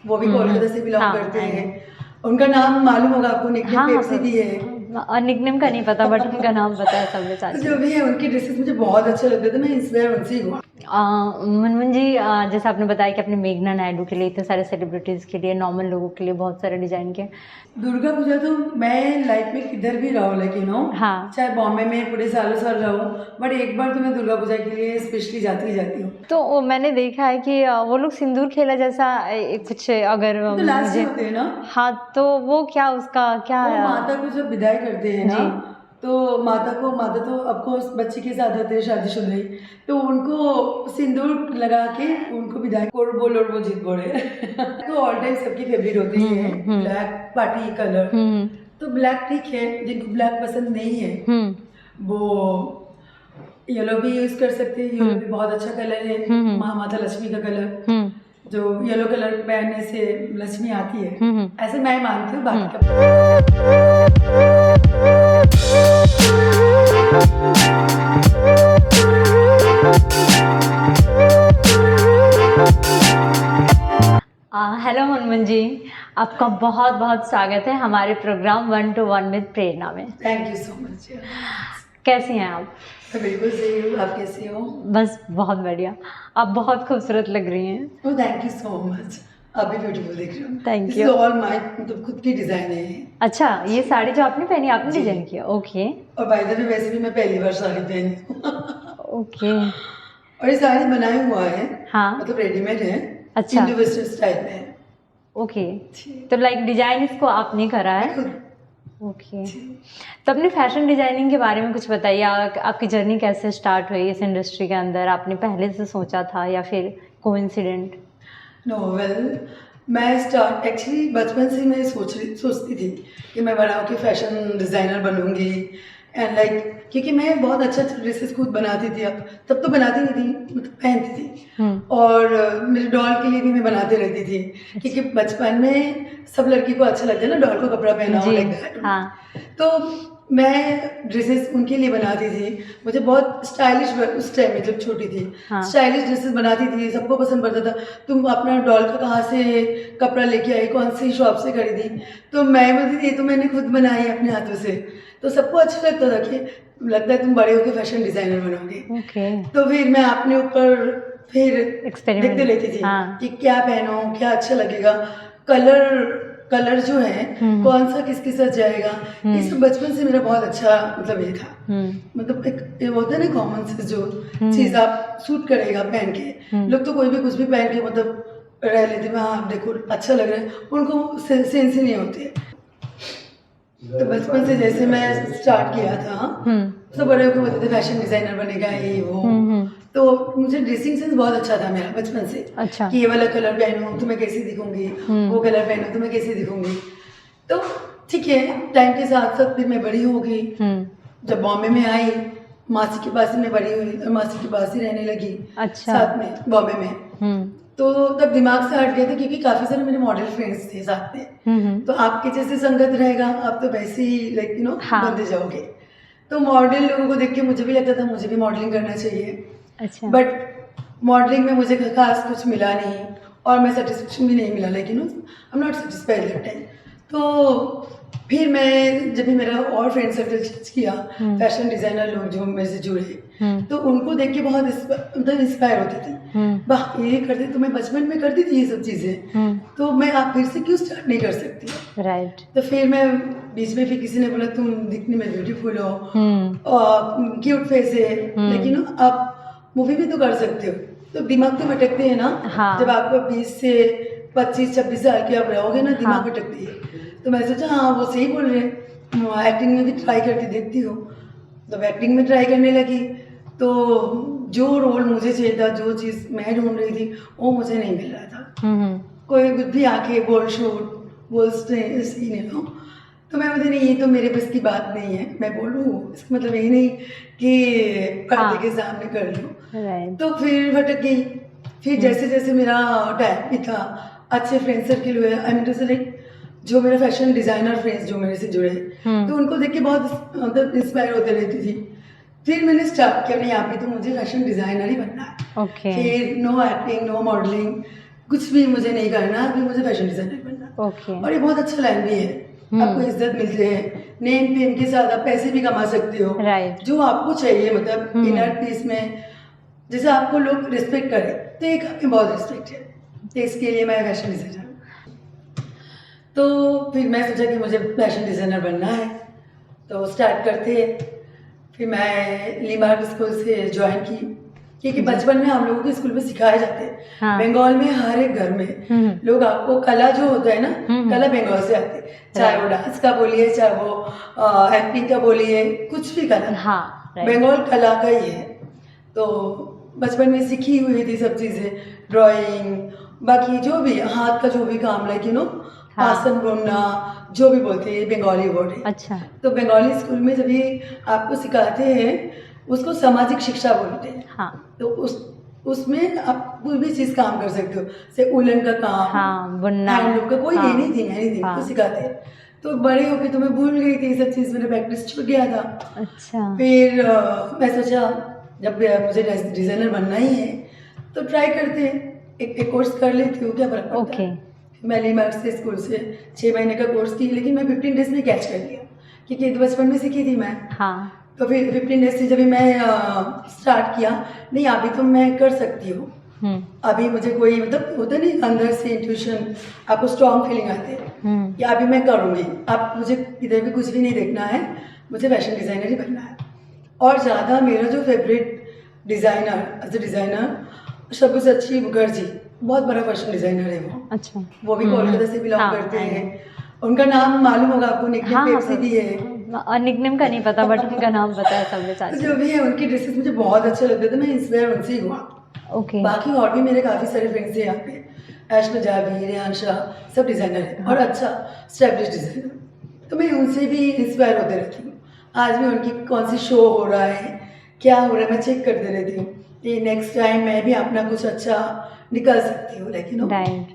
वो भी कोलकाता से बिलोंग हाँ, करते हैं। उनका नाम मालूम होगा आपको, निकनेम हाँ पेप्सी भी है। और निकनेम का नहीं पता बट उनका नाम पता है सब तो चाची। जो भी है उनके ड्रेसेस मुझे बहुत अच्छे लगते थे, मैं इंस्पायर उनसे ही हुआ। मनमन जी, जैसे आपने बताया कि आपने मेघना नायडू के लिए, इतने सारे सेलिब्रिटीज़ के लिए, नॉर्मल लोगों के लिए बहुत सारे डिज़ाइन किए। दुर्गा पूजा तो मैं लाइफ में किधर भी रहूँ, लाइक यू नो, हाँ। चाहे बॉम्बे में पूरे सालों साल रहूँ, बट एक बार तो मैं दुर्गा पूजा के लिए स्पेशली जाती ही जाती हूँ। तो मैंने देखा है कि वो लोग सिंदूर खेला जैसा कुछ, अगर तो लास्ट मुझे, में होते हैं ना, हाँ, तो वो क्या उसका क्या वो माता को जब विदाई करते हैं ना, जी। तो माता तो ऑफकोर्स बच्चे के साथ होते हैं शादीशुदा ही, तो उनको सिंदूर लगा के उनको विदाई कोर बोल और वो जीत बोले तो ऑल टाइम सबकी फेवरेट होते ही है ब्लैक पार्टी कलर। तो ब्लैक ठीक है, जिनको ब्लैक पसंद नहीं है वो येलो भी यूज कर सकते हैं। येलो भी बहुत अच्छा कलर है, माता लक्ष्मी का कलर, जो येलो कलर पहनने से लक्ष्मी आती है, ऐसे मैं मानती हूँ। बाकी का हेलो मनमन जी, आपका बहुत बहुत स्वागत है हमारे प्रोग्राम 1 to 1 विद प्रेरणा में। Thank you so much. कैसी हैं आप? मैं बिल्कुल सही हूँ, आप कैसी हो? बस बहुत बढ़िया, आप बहुत खूबसूरत लग रही हैं। Oh thank you so much, आप भी ब्यूटीफुल दिख रहे हो। Thank this you. Is all my मतलब खुद की डिजाइन है। अच्छा, ये साड़ी जो आपने पहनी आपने जी। डिजाइन किया? ओके और बाय द वे वैसे भी मैं पहली बार साड़ी पहनी हूँ ओके। और ये साड़ी बनाया हुआ है, हाँ। मतलब रेडीमेड है। अच्छा। इंडो वेस्टर्न स्टाइल में है। ओके, तो लाइक डिजाइन इसको आपने करा मैं है? खुद ओके, तो अपने फैशन डिजाइनिंग के बारे में कुछ बताइए। आपकी जर्नी कैसे स्टार्ट हुई इस इंडस्ट्री के अंदर? आपने पहले से सोचा था या फिर कोइंसिडेंट? नो वेल, मैं स्टार्ट एक्चुअली बचपन से मैं सोचती थी कि मैं बड़ा होकर फैशन डिज़ाइनर बनूंगी एंड लाइक, क्योंकि मैं बहुत अच्छा ड्रेसेस खुद बनाती थी। अब तब तो बनाती नहीं थी, मतलब पहनती थी। और मेरे डॉल के लिए भी मैं बनाते रहती थी, क्योंकि बचपन में सब लड़की को अच्छा लगता है ना डॉल को कपड़ा पहना हो, लाइक दैट। हाँ। तो मैं ड्रेसेस उनके लिए बनाती थी। मुझे बहुत स्टाइलिश, उस टाइम में जब छोटी थी, हाँ। स्टाइलिश ड्रेसेस बनाती थी, सबको पसंद पड़ता था। तुम अपना डॉल का कहाँ से कपड़ा लेके आई, कौन सी शॉप से खरीदी? तो मैं बोलती थी ये तो मैंने खुद बनाई अपने हाथों से। तो सबको अच्छा लगता था कि लगता है तुम बड़े होकर फैशन डिजाइनर बनोगे। ओके। तो फिर मैं अपने ऊपर फिर एक्सपेरिमेंट देखते रहती थी। हाँ। कि क्या पहनो, क्या अच्छा लगेगा, कलर जो है कौन सा किसके साथ जाएगा। इस बचपन से मेरा बहुत अच्छा मतलब ये था। मतलब एक ये होता है ना कॉमन सेंस, जो चीज आप सूट करेगा पहन के। लोग तो कोई भी कुछ भी पहन के मतलब रह लेते हैं, हाँ देखो अच्छा लग रहा है, उनको सेंस ही नहीं होती है। तो बचपन से जैसे मैं स्टार्ट किया था, सब बड़े होकर बोलते थे फैशन डिजाइनर बनेगा ये वो। तो मुझे ड्रेसिंग सेंस बहुत अच्छा था मेरा बचपन से। अच्छा। कि ये वाला कलर पहनूं तो मैं कैसी दिखूंगी, वो कलर पहनूं तो मैं कैसी दिखूंगी। तो ठीक है, टाइम के साथ साथ फिर मैं बड़ी हो गई। जब बॉम्बे में आई, मासी के पास ही मैं बड़ी हुई और मासी के पास ही रहने लगी। अच्छा। साथ में बॉम्बे में। तो तब दिमाग से हट गए थे, क्योंकि काफी सारे मेरे मॉडल फ्रेंड्स थे साथ में। तो आपके जैसे संगत रहेगा, आप तो वैसे ही लाइक यू नो बनते जाओगे। तो मॉडल लोगों को देख के मुझे भी लगता था मुझे भी मॉडलिंग करना चाहिए। अच्छा। बट मॉडलिंग में मुझे खास कुछ मिला नहीं और मैं सेटिस्फेक्शन भी नहीं मिला, लेकिन आई am not satisfied that time. तो फिर मैं जब भी मेरा और फ्रेंड सर्कल चेंज किया, फैशन डिजाइनर लोग जो मेरे से जुड़े, तो उनको देख के बहुत मतलब इंस्पायर होती थी। वाह ये करते, तो मैं बचपन में करती थी ये सब चीजें, तो मैं आप फिर से क्यों स्टार्ट नहीं कर सकती? राइट। तो फिर मैं बीच में फिर किसी ने बोला तुम दिखने में ब्यूटीफुल हो और क्यूट फेस है, लेकिन आप मूवी भी तो कर सकते हो। तो दिमाग तो भटकते हैं ना। हाँ। जब आपको 20 से 25-26 साल की आप रहोगे ना, दिमाग भटकती है। तो मैं सोचा हाँ वो सही बोल रहे हैं, एक्टिंग में भी ट्राई करके देखती हो। तो एक्टिंग में ट्राई करने लगी, तो जो रोल मुझे चाहिए था, जो चीज़ मैं ढूंढ रही थी, वो मुझे नहीं मिल रहा था। कोई कुछ भी आके बोल शूट बोल सीन है ना, तो मैं बोलती नहीं ये तो मेरे बस की बात नहीं है, मैं बोलूँ इसका मतलब यही नहीं कि पर्दे के सामने कर लूँ। तो फिर भटक गई। फिर जैसे जैसे मेरा टाइम भी था, अच्छे फ्रेंड सर्किल हुए, आई मीन टू से लाइक जो मेरे फैशन डिजाइनर फ्रेंड्स जो मेरे से जुड़े, तो उनको देख के बहुत मतलब इंस्पायर होते रहती थी। फिर मैंने स्टार्ट किया नहीं यहाँ पे तो मुझे फैशन डिजाइनर ही बनना है। ओके। फिर नो एक्टिंग, नो मॉडलिंग, कुछ भी मुझे नहीं करना, अभी मुझे फैशन डिजाइनर बनना। ओके। और ये बहुत अच्छा लाइन भी है, आपको इज्जत मिलती है, नेम फेम के साथ आप पैसे भी कमा सकते हो, राइट। जो आपको चाहिए, मतलब इनर पीस में जैसे आपको लोग रिस्पेक्ट करें, तो एक आपकी बहुत रिस्पेक्ट है, तो इसके लिए मैं फैशन डिजाइनर। तो फिर मैं सोचा कि मुझे फैशन डिजाइनर बनना है, तो स्टार्ट करते हैं। फिर मैं लीमार्क स्कूल से ज्वाइन की, क्योंकि बचपन में हम लोगों के स्कूल में सिखाए जाते हैं। हाँ। बंगाल में हर एक घर में लोग आपको कला जो होता है ना, कला बंगाल से आती है, चाहे वो डांस का बोलिए, चाहे वो एक्टिंग का बोलिए, कुछ भी कला, हाँ, right. बंगाल कला का ही है। तो बचपन में सीखी हुई थी सब चीज़ें, ड्राइंग, बाकी जो भी हाथ का जो भी काम, लाइक यू नो, आसन बुनना, जो भी बोलते हैं, बंगाली वर्ड है। अच्छा। तो बंगाली स्कूल में जब ये आपको सिखाते हैं, उसको सामाजिक शिक्षा बोलते हैं। हाँ। तो उसमें आप कोई भी चीज़ काम कर सकते हो, जैसे उलन का काम, हाँ, बुनना, हैंडलूम का, कोई हाँ, एनीथिंग हाँ। तो सिखाते हैं। तो बड़े होके तो मैं भूल गई थी ये सब चीज़, मेरा प्रैक्टिस छूट गया था। अच्छा। फिर मैं सोचा जब मुझे डिज़ाइनर बनना ही है तो ट्राई करते हैं, एक कोर्स कर लेती हूँ, क्या फर्क पड़ता ओके। है। मैं लीमार्क से स्कूल से 6 महीने का कोर्स की, लेकिन मैं 15 डेज में कैच कर लिया, क्योंकि ये तो बचपन में सीखी थी मैं। हाँ। तो फिर 15 डेज से जब भी मैं स्टार्ट किया, नहीं अभी तो मैं कर सकती हूँ, अभी मुझे कोई मतलब होता नहीं अंदर से इंट्यूशन, आपको स्ट्रॉन्ग फीलिंग आती है कि अभी मैं करूँगी, अब मुझे इधर भी कुछ भी नहीं देखना है, मुझे फैशन डिज़ाइनर ही बनना है। और ज़्यादा मेरा जो favourite designer as a designer Sabyasachi Mukherjee, बहुत बड़ा फैशन डिज़ाइनर है वो। अच्छा। वो भी कोलकाता से बिलोंग हाँ, करते I know. हैं। उनका नाम मालूम होगा आपको, निकनेम हाँ, पेप्सी भी है। और निकनेम का नहीं पता, बट उनका नाम पता है सब तो चाची। जो भी है, उनके ड्रेसेस मुझे बहुत अच्छे लगते थे, मैं इंस्पायर उनसे ही हुआ। ओके। बाकी और भी मेरे काफ़ी सारे फ्रेंड्स हैं यहाँ पे, ऐश्वर्या जावी, रेहान शाह, सब डिज़ाइनर हैं और अच्छा स्टैब्लिश डिज़ाइनर, तो मैं उनसे भी इंस्पायर होते रहती हूँ। आज भी उनकी कौन सी शो हो रहा है, क्या हो रहा है, मैं चेक करते रहती हूँ कि नेक्स्ट टाइम मैं भी अपना कुछ अच्छा निकाल सकती हूँ, लाइक यू नो। राइट।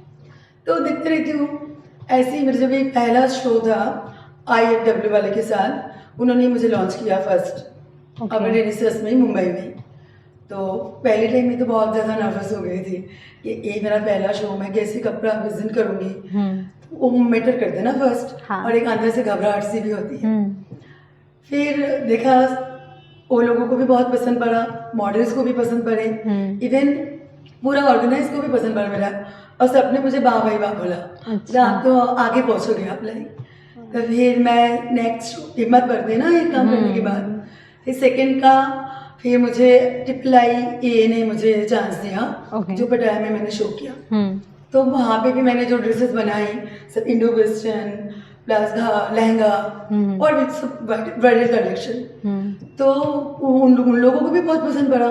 तो देखते रहती हूँ। ऐसे ही मेरा जब एक पहला शो था IFW वाले के साथ, उन्होंने मुझे लॉन्च किया फर्स्ट अपने रिसर्च में मुंबई में। तो पहले टाइम में तो बहुत ज़्यादा नर्वस हो गई थी कि ये मेरा पहला शो, मैं कैसे कपड़ा प्रेजेंट करूँगी, वो मैटर करते ना फर्स्ट। हाँ। और एक अंदर से घबराहट सी भी होती है। फिर देखा वो लोगों को भी बहुत पसंद पड़ा, मॉडल्स को भी पसंद पड़े, इवन पूरा ऑर्गेनाइज को भी पसंद पड़ा मेरा, और सबने मुझे वाह भाई वाह बोला। अच्छा। आप तो आगे पहुँचोगे आप लाइक। तो फिर मैं नेक्स्ट हिम्मत बढ़ती है ना ये काम करने के बाद, फिर सेकंड का फिर मुझे IIIA ने मुझे चांस दिया, जो पटाया में मैंने शो किया। तो वहाँ पे भी मैंने जो ड्रेसेस बनाई, सब इंडो वेस्टर्न प्लस लहंगा और भी सब ब्राइडल कलेक्शन। तो उन लोगों को भी बहुत पसंद पड़ा।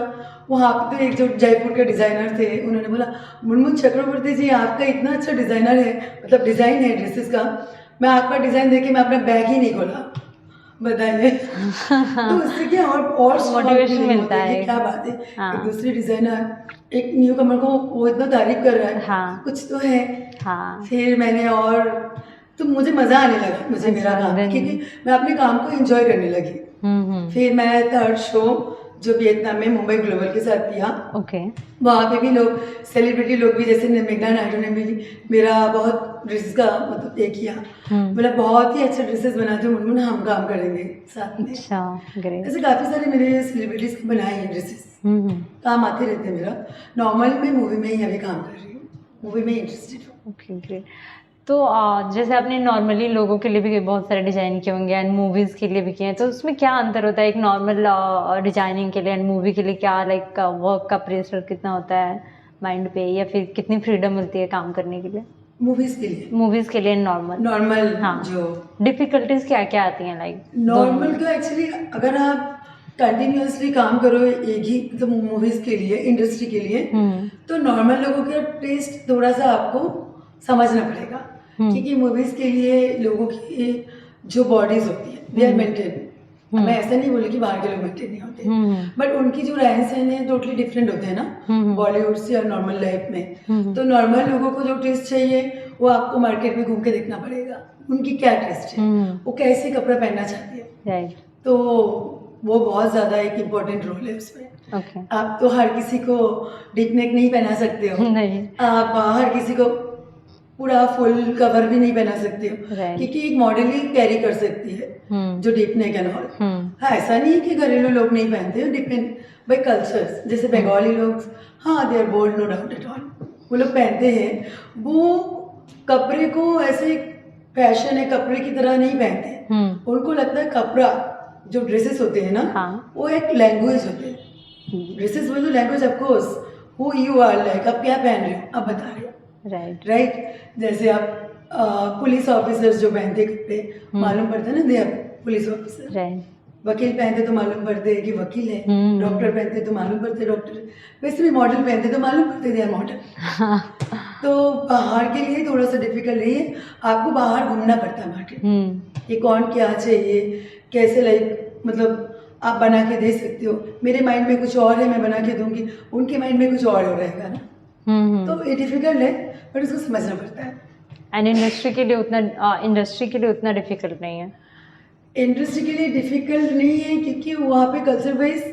वहाँ पे तो एक जो जयपुर के डिज़ाइनर थे, उन्होंने बोला मुनमुन चक्रवर्ती जी आपका इतना अच्छा डिज़ाइनर है, मतलब डिज़ाइन है ड्रेसेस का, मैं आपका डिज़ाइन देखे मैं अपना बैग ही नहीं खोला, बताइए। तो उससे क्या और मोटिवेशन मिलता है, क्या बात है। हाँ। एक दूसरी डिज़ाइनर एक न्यू कमर को वो इतना तारीफ कर रहा है, हाँ। कुछ तो है। हाँ। फिर मैंने और तो मुझे मज़ा आने लगा, मुझे मेरा काम, क्योंकि मैं अपने काम को एंजॉय करने लगी। फिर मैं थर्ड शो जो वियतनाम में मुंबई ग्लोबल के साथ किया, वहाँ पे भी लोग सेलिब्रिटी लोग भी, जैसे मेघना नायडू ने भी मेरा बहुत ड्रेसेस का मतलब ये किया, बोला बहुत ही अच्छे ड्रेसेस बनाते हो मुनमुन, हम काम करेंगे साथ में। अच्छा, ग्रेट। ऐसे काफ़ी सारे मेरे सेलिब्रिटीज़ के बनाए हैं ड्रेसेस, काम आते रहते हैं मेरा। नॉर्मल मैं मूवी में ही अभी काम कर रही हूँ, मूवी में इंटरेस्टेड हूँ। Okay, great. तो जैसे आपने नॉर्मली लोगों के लिए भी बहुत सारे डिज़ाइन किए होंगे एंड मूवीज़ के लिए भी किए हैं, तो उसमें क्या अंतर होता है एक नॉर्मल डिज़ाइनिंग के लिए एंड मूवी के लिए? क्या लाइक वर्क का प्रेशर कितना होता है माइंड पे, या फिर कितनी फ्रीडम मिलती है काम करने के लिए? मूवीज़ के लिए नॉर्मल हाँ, जो डिफ़िकल्टीज़ क्या क्या आती हैं लाइक? नॉर्मल का एक्चुअली अगर आप कंटिन्यूसली काम करो एक ही तो मूवीज़ के लिए, इंडस्ट्री के लिए, तो नॉर्मल लोगों का टेस्ट थोड़ा सा आपको समझना पड़ेगा, क्योंकि मूवीज़ के लिए लोगों की जो बॉडीज़ होती है दे आर मेंटेन। मैं ऐसा नहीं बोली कि बाहर के लोग मेंटेन नहीं होते, बट उनकी जो रहन सहन है टोटली डिफरेंट होते हैं ना बॉलीवुड से और नॉर्मल लाइफ में। तो नॉर्मल लोगों को जो टेस्ट चाहिए वो आपको मार्केट में घूम के देखना पड़ेगा, उनकी क्या टेस्ट है, वो कैसे कपड़ा पहनना चाहती है। राइट। तो वो बहुत ज़्यादा एक इम्पोर्टेंट रोल है उसमें। ओके। आप तो हर किसी को डीप नेक नहीं पहना सकते हो, नहीं। आप हर किसी को पूरा फुल कवर भी नहीं पहना सकते हो, Right. क्योंकि एक मॉडल ही कैरी कर सकती है जो डीप नेक एंड ऑल। हाँ, ऐसा नहीं है कि घरेलू लोग नहीं पहनते हो, डिपेंड बाई कल्चर्स। जैसे बंगाली लोग, हाँ they are bold, no doubt at all, वो लोग पहनते हैं। वो कपड़े को ऐसे फैशन है कपड़े की तरह नहीं पहनते। उनको लगता है कपड़ा, जो ड्रेसेस होते हैं ना, हाँ। वो एक लैंग्वेज होते हैं। ड्रेसेस वो language, of course who you are, like आप क्या पहन रहे हो, आप बता रहे हो, राइट। जैसे आप पुलिस ऑफिसर्स जो पहनते कपड़े, मालूम पड़ता है ना दे आर पुलिस ऑफिसर। वकील पहनते तो मालूम पड़ते हैं कि वकील है। डॉक्टर पहनते तो मालूम पड़ते डॉक्टर है। वैसे भी मॉडल पहनते तो मालूम पड़ते दे आर मॉडल। तो बाहर के लिए थोड़ा सा डिफिकल्ट नहीं है, आपको बाहर घूमना पड़ता है मार्केट, ये कौन क्या चाहिए, कैसे, लाइक मतलब आप बना के दे सकते हो। मेरे माइंड में कुछ और है, मैं बना के दूंगी, उनके माइंड में कुछ और हो रहेगा ना। तो ये डिफिकल्ट है, बट उसको समझना पड़ता है। एंड इंडस्ट्री के लिए उतना डिफिकल्ट नहीं है। इंडस्ट्री के लिए डिफिकल्ट नहीं है, क्योंकि वहाँ पे कल्चर वाइज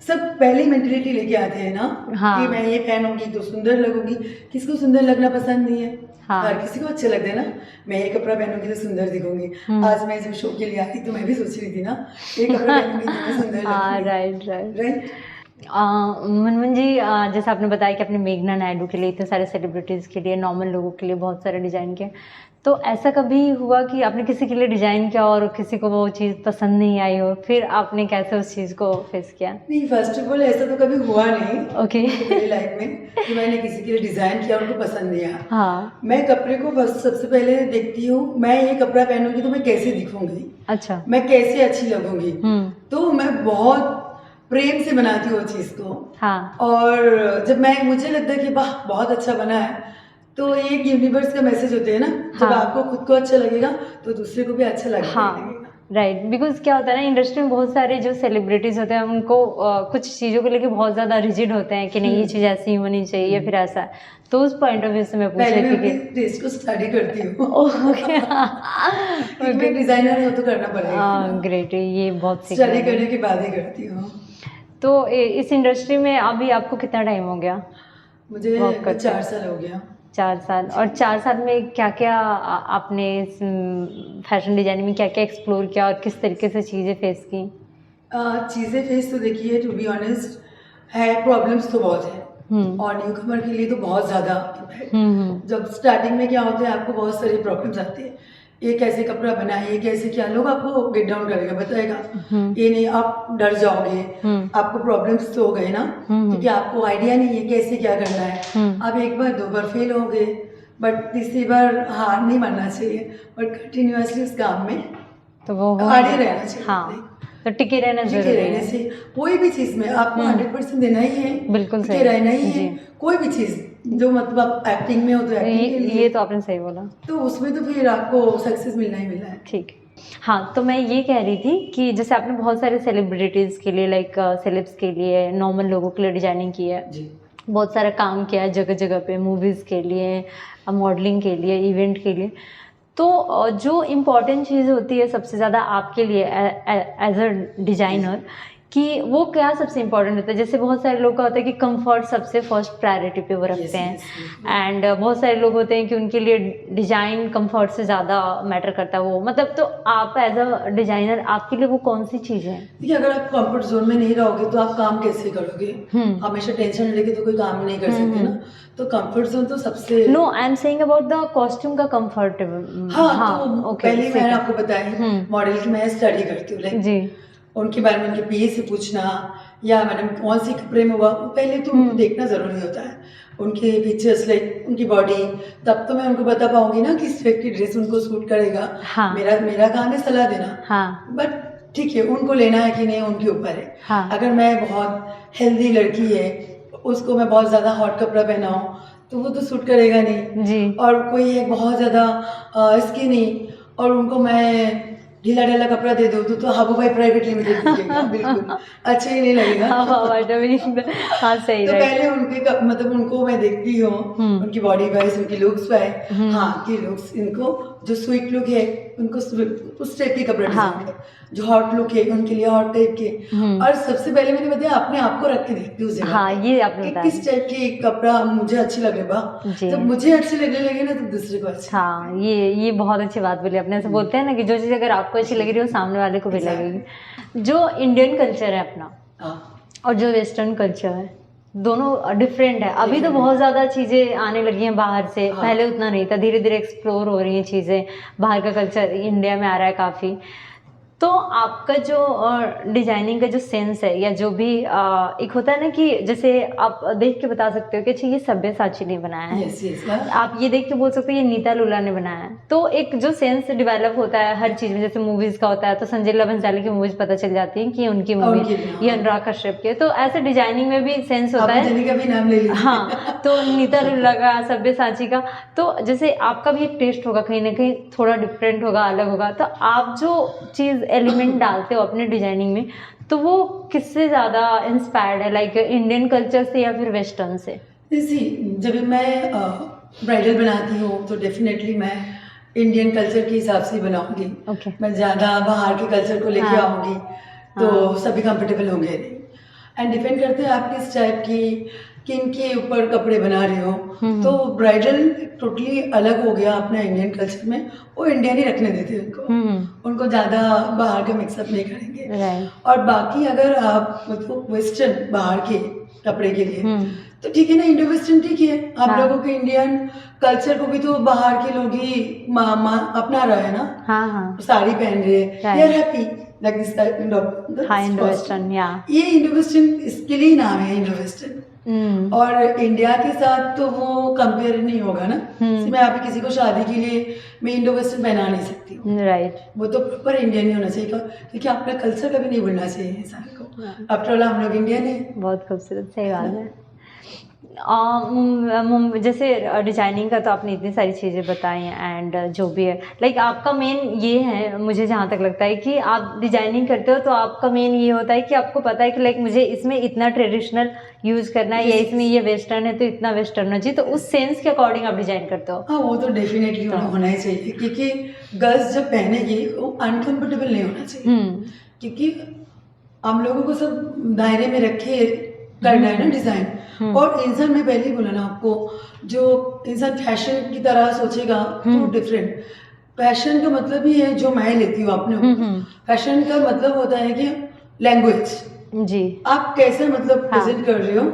सब पहले मेंटेलिटी लेके आते हैं ना। हाँ। कि मैं ये पहनूंगी तो सुंदर लगूंगी। किसको सुंदर लगना पसंद नहीं है? हाँ। हर किसी को अच्छा लगता है ना, मैं ये कपड़ा पहनूंगी तो सुंदर दिखूंगी। आज मैं जब शो के लिए आई तो मैं भी सोच रही थी ना, ये कपड़ा पहनूंगी तो मैं सुंदर लगूंगी। राइट। मनमोहन जी, जैसे आपने बताया कि आपने मेघना नायडू के लिए, इतने सारे सेलिब्रिटीज़ के लिए, नॉर्मल लोगों के लिए बहुत सारे डिज़ाइन किए, तो ऐसा कभी हुआ कि आपने किसी के लिए डिज़ाइन किया और किसी को वो चीज़ पसंद नहीं आई हो, फिर आपने कैसे उस चीज़ को फेस किया? नहीं, फर्स्ट ऑफ ऑल ऐसा तो कभी हुआ नहीं। ओके। मेरी लाइफ में कि मैंने किसी के लिए डिज़ाइन किया, उनको पसंद नहीं आया। हाँ। मैं कपड़े को बस सबसे पहले देखती हूँ, मैं ये कपड़ा पहनूंगी तो मैं कैसे दिखूंगी, अच्छा, मैं कैसे अच्छी लगूंगी। तो मैं बहुत प्रेम से बनाती हूँ चीज़ को। हाँ। और जब मुझे लगता है कि वाह बहुत अच्छा बना है, तो एक यूनिवर्स का मैसेज होते हैं ना, जब आपको खुद को अच्छा लगेगा तो दूसरे को भी अच्छा लगेगा। हाँ। राइट, बिकॉज क्या होता है ना, इंडस्ट्री में बहुत सारे जो सेलिब्रिटीज़ होते हैं उनको कुछ चीज़ों को लेके बहुत ज़्यादा रिजिड होते हैं कि नहीं ये चीज़ ऐसी होनी चाहिए या फिर ऐसा। तो उस पॉइंट ऑफ व्यू से मैं पूछ रही थी कि टेस्ट को स्टडी करती हूँ। ओके। मैं डिज़ाइनर हूँ तो करना पड़ेगा। ग्रेट, ये बहुत स्टडी करने के बाद ही करती हूँ। तो इस इंडस्ट्री में अभी आपको कितना टाइम हो गया? मुझे 4 साल हो गया। 4 साल। और 4 साल में क्या क्या आपने फैशन डिजाइनिंग में क्या क्या एक्सप्लोर किया और किस तरीके से चीज़ें फेस की? चीज़ें फेस तो देखिए, टू बी ऑनेस्ट है, प्रॉब्लम्स तो बहुत है और न्यू कमर के लिए तो बहुत ज़्यादा। जब स्टार्टिंग में क्या होता है, आपको बहुत सारी प्रॉब्लम्स आती है। ये कैसे कपड़ा बना है, ये कैसे, क्या लोग आपको गेट डाउन करेगा, बताएगा। ये नहीं, आप डर जाओगे, आपको प्रॉब्लम्स तो हो गए ना, क्योंकि आपको आइडिया नहीं है कैसे क्या करना है। आप एक बार 2 बार फेल हो गए, बट तीसरी बार हार नहीं मानना चाहिए, बट कंटिन्यूअसली उस काम में तो वो आगे रहना चाहिए। हाँ, तो टिके रहना जरूरी है। से कोई भी चीज़ में आपको 100% देना ही है, बिल्कुल सही, रहना ही है। कोई भी चीज़ जो मतलब आप एक्टिंग में हो तो एक्टिंग के लिए, ये तो आपने सही बोला, तो उसमें तो फिर आपको सक्सेस मिलना ही मिलना है। ठीक। हाँ, तो मैं ये कह रही थी कि जैसे आपने बहुत सारे सेलिब्रिटीज़ के लिए, लाइक सेलेब्स के लिए, नॉर्मल लोगों के लिए डिजाइनिंग की है, बहुत सारा काम किया है जगह जगह पे, मूवीज़ के लिए, मॉडलिंग के लिए, इवेंट के लिए। तो जो इम्पॉर्टेंट चीज़ होती है सबसे ज़्यादा आपके लिए एज अ डिज़ाइनर, कि वो क्या सबसे इम्पोर्टेंट होता है? जैसे बहुत सारे लोग का होता है कि कंफर्ट सबसे फर्स्ट प्रायोरिटी पे वो रखते हैं, एंड बहुत सारे लोग होते हैं कि उनके लिए डिज़ाइन कंफर्ट से ज़्यादा मैटर करता है वो, मतलब। तो आप एज अ डिज़ाइनर, आपके लिए वो कौन सी चीज़ है? देखिए, अगर आप कंफर्ट जोन में नहीं रहोगे तो आप काम कैसे करोगे? हमेशा टेंशन लेके तो कोई काम नहीं कर सकते ना। तो कंफर्ट जोन तो सबसे, no, I am saying about the costume का कंफर्ट। हाँ, तो पहले मैंने आपको बताया, मॉडल की मैं स्टडी करती हूँ, लाइक जी, उनके बारे में, उनके पीए से पूछना, या मैडम कौन से कपड़े में हुआ, पहले तो उनको देखना ज़रूरी होता है, उनके फीचर्स, लाइक उनकी बॉडी, तब तो मैं उनको बता पाऊंगी ना कि इस टाइप की ड्रेस उनको सूट करेगा। हाँ। मेरा काम है सलाह देना। हाँ। बट ठीक है, उनको लेना है कि नहीं उनके ऊपर है। हाँ। अगर मैं बहुत हेल्दी लड़की है, उसको मैं बहुत ज़्यादा हॉट कपड़ा पहनाऊँ तो वो तो सूट करेगा नहीं जी। और कोई है बहुत ज़्यादा स्किनी और उनको मैं ढीला ढाला कपड़ा दे दो तो हाबू भाई प्राइवेट लिमिटेड दिखेगा, बिल्कुल अच्छा ही नहीं लगेगा। हाँ, सही। तो पहले उनके मतलब उनको मैं देखती हूँ, उनकी बॉडी वाइज, उनकी लुक्स वाइज, हाँ कि लुक्स इनको जो स्वीट लुक है उनको उस टाइप के कपड़े हाँ। डिजाइन कर, जो हॉट लुक है उनके लिए हॉट टाइप के। और सबसे पहले मैंने बताया अपने आप को रख के देखती हूँ उस जगह हाँ, पे ये आपने कि बताया। किस टाइप की कपड़ा मुझे अच्छी लग रहा है। जी। जब मुझे अच्छी लगने लगे ना तो दूसरे को अच्छी हाँ, ये बहुत अच्छी बात बोली आपने। ऐसे बोलते हैं ना कि जो चीज़ अगर आपको अच्छी लग रही है वो सामने वाले को भी लगेगी। जो इंडियन कल्चर है अपना हाँ, और जो वेस्टर्न कल्चर है, दोनों डिफरेंट है। अभी तो बहुत ज़्यादा चीज़ें आने लगी हैं बाहर से, हाँ। पहले उतना नहीं था। धीरे धीरे एक्सप्लोर हो रही हैं चीज़ें, बाहर का कल्चर इंडिया में आ रहा है काफ़ी। तो आपका जो डिजाइनिंग का जो सेंस है या जो भी एक होता है ना कि जैसे आप देख के बता सकते हो कि अच्छा ये सब्यसाची ने बनाया है, यस यस हाँ। आप ये देख के बोल सकते हो ये नीता लुला ने बनाया है। तो एक जो सेंस डेवलप होता है हर चीज़ में, जैसे मूवीज़ का होता है तो संजय लीला भंसाली की मूवीज़ पता चल जाती है कि ये उनकी मूवी, उनकी भी, हाँ। ये अनुराग कश्यप की है। तो ऐसे डिजाइनिंग में भी सेंस होता आपने है। जनी का भी नाम ले लिया। हाँ, तो नीता लुला का, सब्यसाची का, तो जैसे आपका भी एक टेस्ट होगा कहीं ना कहीं, थोड़ा डिफरेंट होगा, अलग होगा। तो आप जो चीज़ एलिमेंट डालते हो अपने डिजाइनिंग में, तो वो किससे ज़्यादा इंस्पायर्ड है, लाइक इंडियन कल्चर से या फिर वेस्टर्न से? जैसे जब मैं ब्राइडल बनाती हूँ तो डेफिनेटली मैं इंडियन कल्चर के हिसाब से ही बनाऊंगी। ओके। मैं ज़्यादा बाहर के कल्चर को लेके हाँ। आऊंगी तो सभी कंफर्टेबल होंगे नहीं। एंड डिपेंड करते हैं आप किस टाइप की किन के ऊपर कपड़े बना रहे हो। तो ब्राइडल टोटली अलग हो गया अपना इंडियन कल्चर में, वो इंडियन ही रखने देते हैं उनको ज़्यादा बाहर का मिक्सअप नहीं करेंगे। राइट। और बाकी अगर आप मतलब वेस्टर्न बाहर के कपड़े के लिए तो ठीक है ना, इंडो वेस्टर्न ठीक है। आप हाँ। लोगों के इंडियन कल्चर को भी तो बाहर के लोग ही अपना रहे हैं ना। हाँ हाँ साड़ी पहन रहे हैं, Right. They are happy like this kind of. हाँ, इंडो वेस्टर्न या ये इंडो वेस्टर्न इसके लिए ही नाम है इंडो वेस्टर्न। और इंडिया के साथ तो वो कंपेयर नहीं होगा ना। जैसे मैं अभी किसी को शादी के लिए मैं इंडो वेस्टर्न पहना नहीं सकती हूँ। राइट। वो तो प्रॉपर इंडियन ही होना चाहिए क्योंकि अपना कल्चर कभी नहीं भूलना चाहिए इंसान को। आफ्टर ऑल हम लोग इंडियन है। बहुत खूबसूरत, सही बात है। जैसे डिजाइनिंग का तो आपने इतनी सारी चीज़ें बताई हैं, एंड जो भी है लाइक आपका मेन ये है, मुझे जहाँ तक लगता है कि आप डिजाइनिंग करते हो तो आपका मेन ये होता है कि आपको पता है कि लाइक मुझे इसमें इतना ट्रेडिशनल यूज़ करना है या इसमें ये वेस्टर्न है तो इतना वेस्टर्न होना चाहिए, तो उस सेंस के अकॉर्डिंग आप डिजाइन करते हो। हाँ, वो तो डेफिनेटली होना ही चाहिए क्योंकि गर्ल्स जब पहनेगी वो अनकंफर्टेबल नहीं होना चाहिए। क्योंकि हम लोगों को सब दायरे में रखे करना है ना डिजाइन। और इंसान, मैं पहले ही बोला ना आपको, जो इंसान फैशन की तरह सोचेगा तो डिफरेंट। फैशन का मतलब ही है जो मैं लेती हूँ अपने ऊपर। फैशन का मतलब होता है कि लैंग्वेज, जी, आप कैसे मतलब प्रेजेंट कर रहे हो,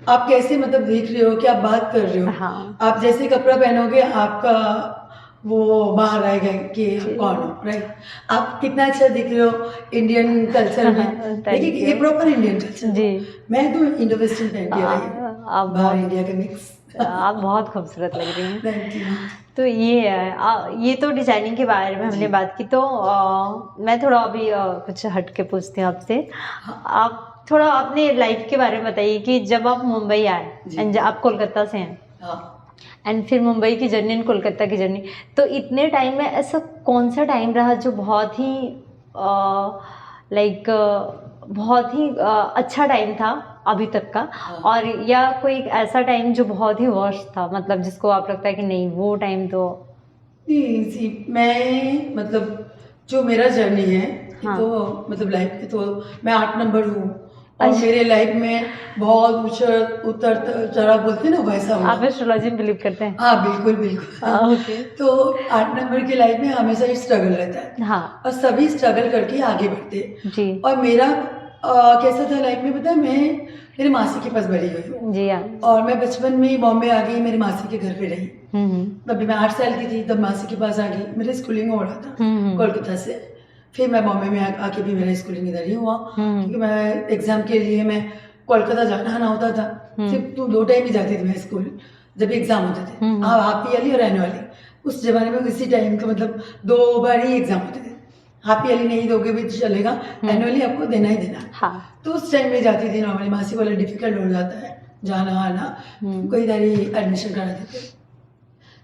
आप कैसे मतलब देख रहे हो, क्या बात कर रहे हो। हाँ। आप जैसे कपड़ा पहनोगे आपका वो बाहर आएगा कि कौन हो, राइट। आप कितना अच्छा दिख रहे हो इंडियन कल्चर में। देखिए ये प्रॉपर इंडियन कल्चर जी। मैं तो इंडो वेस्टर्न पहन के आई हूँ, आप बाहर इंडिया का मिक्स। आप बहुत खूबसूरत लग रही हैं। Thank you. तो ये है, ये तो डिजाइनिंग के बारे में हमने बात की। तो मैं थोड़ा अभी कुछ हट के पूछती हूँ आपसे। आप थोड़ा अपने लाइफ के बारे में बताइए कि जब आप मुंबई आए, एंड आप कोलकाता से हैं, एंड फिर मुंबई की जर्नी एंड कोलकाता की जर्नी, तो इतने टाइम में ऐसा कौन सा टाइम रहा जो बहुत ही लाइक बहुत ही अच्छा टाइम था अभी तक का, और या कोई एक ऐसा टाइम जो बहुत ही वर्स्ट था, मतलब जिसको आप लगता है कि नहीं वो टाइम तो जी, मैं मतलब जो मेरा जर्नी है तो मतलब लाइफ में तो मैं 8 नंबर हूँ और मेरे लाइफ में बहुत उतर चढ़ाव बोलते हैं ना, वैसा हुआ। आप एस्ट्रोलॉजी में बिलीव करते हैं? हाँ बिल्कुल बिल्कुल। ओके। तो 8 नंबर की लाइफ में हमेशा ही स्ट्रगल रहता है। हाँ। और सभी स्ट्रगल करके आगे बढ़ते हैं। जी। और मेरा कैसा था लाइफ में, पता है, मैं मेरे मासी के पास बड़ी हुई हूँ। जी हाँ। और मैं बचपन में ही बॉम्बे आ गई, मेरी मासी के घर पे रही। तब मैं 8 साल की थी, तब मासी के पास आ गई। मेरा स्कूलिंग हो रहा था कोलकाता से, फिर मैं बॉम्बे में आके भी मेरा स्कूलिंग इधर ही हुआ। क्योंकि मैं एग्जाम के लिए मैं कोलकाता जाना आना होता था। सिर्फ 2 टाइम ही जाती थी मैं स्कूल, जब भी एग्जाम होते थे, हाफ ईयरली और एनुअली। उस जमाने में इसी टाइम का मतलब 2 बार ही एग्जाम होते थे। हाफ ईयरली नहीं दोगे भी तो चलेगा, एनुअली आपको देना ही देना। हाँ। तो उस टाइम में जाती थी नॉर्मली। मासी वाला डिफिकल्ट हो जाता है जाना आना, कोई इधर ही एडमिशन करा देते।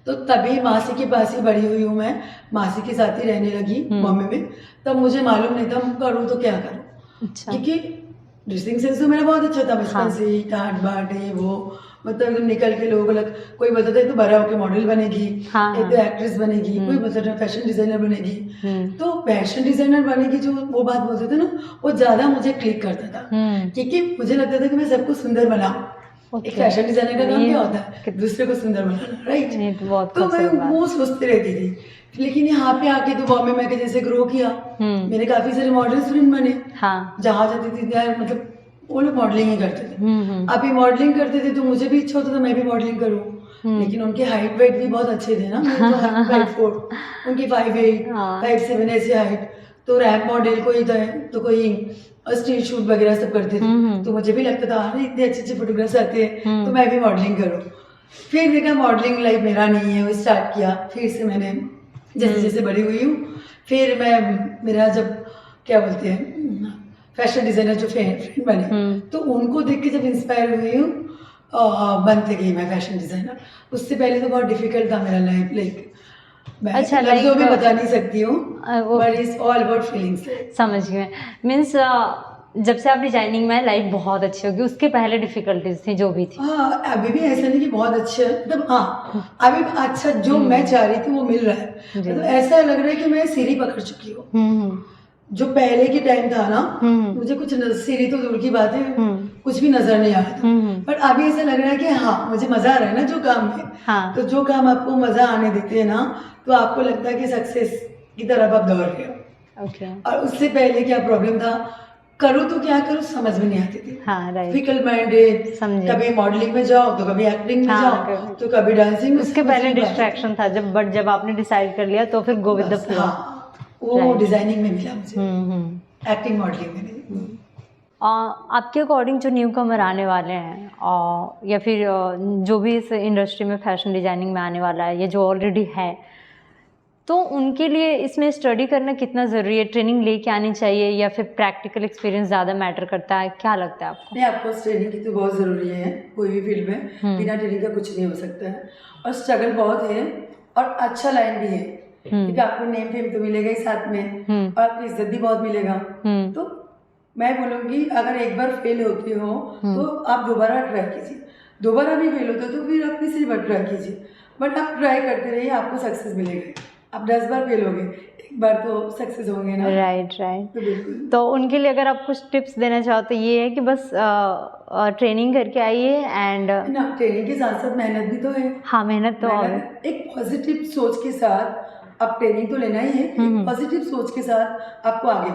तो तभी मासी के पास ही बड़ी हुई हूँ मैं, मासी के साथ ही रहने लगी बॉम्बे में। तब मुझे मालूम नहीं था करूँ तो क्या करूँ। अच्छा। क्योंकि ड्रेसिंग सेंस तो मेरा बहुत अच्छा था बचपन से ही, टाट बाट ये वो, मतलब एकदम निकल के लोग अलग, कोई बताता है तो बड़ा होकर मॉडल बनेगी, हाँ, एक तो एक्ट्रेस बनेगी, कोई बताता है फैशन डिजाइनर बनेगी। हम्म, तो फैशन डिजाइनर बनेगी जो वो बात बोलते थे ना, वो ज्यादा मुझे क्लिक करता था, क्योंकि मुझे लगता था कि मैं सबको सुंदर बनाऊं। एक ओके। फैशन डिजाइनर का काम ये क्या होता है, दूसरे को सुंदर बनाना, राइट। ये तो बहुत तो मैं खूबसूरत बात। वो सोचती रहती थी। लेकिन यहाँ पे आके तो बॉम्बे में के जैसे ग्रो किया, मेरे काफी सारे मॉडल फ्रेंड बने, हाँ, जहाँ जाती थी यार, मतलब वो लोग मॉडलिंग ही करते थे। हम्म, अभी मॉडलिंग करते थे तो मुझे भी इच्छा होता था मैं भी मॉडलिंग करूँ, लेकिन उनके हाइट वेट भी बहुत अच्छे थे ना, मेरे तो हाइट 5'4", उनकी 5'8", हाँ, 5'7" ऐसे हाइट। तो रैप मॉडल कोई था तो कोई स्ट्रीट शूट वगैरह सब करते थे, तो मुझे भी लगता था अरे इतने अच्छे अच्छे फोटोग्राफ्स आते हैं तो मैं भी मॉडलिंग करूँ। फिर देखा मॉडलिंग लाइफ मेरा नहीं है, वो स्टार्ट किया फिर से मैंने, जैसे जैसे बड़ी हुई हूँ फिर मैं, मेरा जब क्या बोलते हैं फैशन डिजाइनर जो फ्रेंड बने तो उनको देख के जब इंस्पायर हुई हूँ, बनते गई मैं फैशन डिजाइनर। उससे पहले तो बहुत डिफिकल्ट था मेरा लाइफ, लाइक मैं अच्छा, लफ्जों में like, बता नहीं सकती हूँ, वो but it's all about feelings. समझ गए। मीन्स जब से आप डिजाइनिंग में लाइफ बहुत अच्छी होगी, उसके पहले डिफिकल्टीज थी जो भी थी। हाँ, अभी भी ऐसा नहीं कि बहुत अच्छा, मतलब हाँ अभी अच्छा जो मैं चाह रही थी वो मिल रहा है, जी। मतलब ऐसा लग रहा है कि मैं सीढ़ी पकड़ चुकी हूँ। जो पहले के टाइम था ना, मुझे कुछ सीढ़ी तो दूर की बात है, कुछ भी नजर नहीं आ रहा था, बट अभी ऐसा लग रहा है कि हाँ मुझे मजा आ रहा है ना जो काम में। हाँ, तो जो काम आपको मजा आने देते हैं ना, तो आपको लगता है कि सक्सेस की तरफ आप दौड़ रहे हो। ओके, और उससे पहले क्या प्रॉब्लम था, करूँ तो क्या करूँ समझ में नहीं आती थी, हाँ, राइट, फिकल माइंडेड, समझे। कभी मॉडलिंग में जाओ तो कभी एक्टिंग में हाँ, जाओ तो कभी डांसिंग में, उसके समझ पहले नहीं पाती थी। डिस्ट्रैक्शन था, जब आपने डिसाइड कर लिया तो फिर go with the bus, flow. हाँ वो Right. डिजाइनिंग में मिला मुझे, हम्म। एक्टिंग मॉडलिंग में नहीं। आपके अकॉर्डिंग जो न्यू कमर आने वाले हैं, या फिर जो भी इस इंडस्ट्री में फैशन डिजाइनिंग में आने वाला है या जो ऑलरेडी है, तो उनके लिए इसमें स्टडी करना कितना ज़रूरी है? ट्रेनिंग लेके आनी चाहिए या फिर प्रैक्टिकल एक्सपीरियंस ज़्यादा मैटर करता है? क्या लगता है आपको? नहीं, आपको ट्रेनिंग की तो बहुत ज़रूरी है, कोई भी फील्ड में बिना ट्रेनिंग का कुछ नहीं हो सकता है, और स्ट्रगल बहुत है और अच्छा लाइन भी है, क्योंकि आपको नेम फेम तो मिलेगा ही साथ में, और आपको इज्जत भी बहुत मिलेगा। तो मैं बोलूँगी अगर एक बार फेल होती हो तो आप दोबारा ट्राई कीजिए, दोबारा भी फेल होता तो फिर आप तीसरी बार ट्राई कीजिए, बट आप ट्राई करते रहिए, आपको सक्सेस मिलेगा। आप 10 बार फेल होंगे, एक बार तो सक्सेस होंगे ना। राइट, तो बिल्कुल, तो उनके लिए अगर आप कुछ टिप्स देना चाहो तो ये है कि बस ट्रेनिंग करके आइए एंड ना, ट्रेनिंग के साथ साथ मेहनत भी तो है। हाँ, मेहनत तो मेहनत, एक पॉजिटिव सोच के साथ आप ट्रेनिंग तो लेना ही है, एक पॉजिटिव सोच के साथ आपको आगे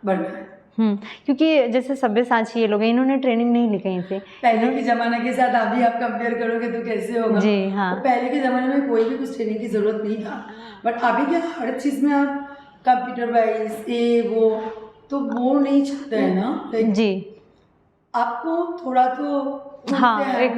बढ़ना है। क्योंकि जैसे सब्यसाची ये लोग हैं, इन्होंने ट्रेनिंग नहीं ली कहीं से। पहले के ज़माने के साथ अभी आप कंपेयर करोगे तो कैसे होगा? जी, हाँ। तो पहले के ज़माने में कोई भी कुछ ट्रेनिंग की ज़रूरत नहीं था, बट अभी क्या हर चीज़ में आप कंप्यूटर वाइज ये वो, तो वो नहीं चाहते हैं ना, लाइक जी, आपको थोड़ा तो हाँ, एक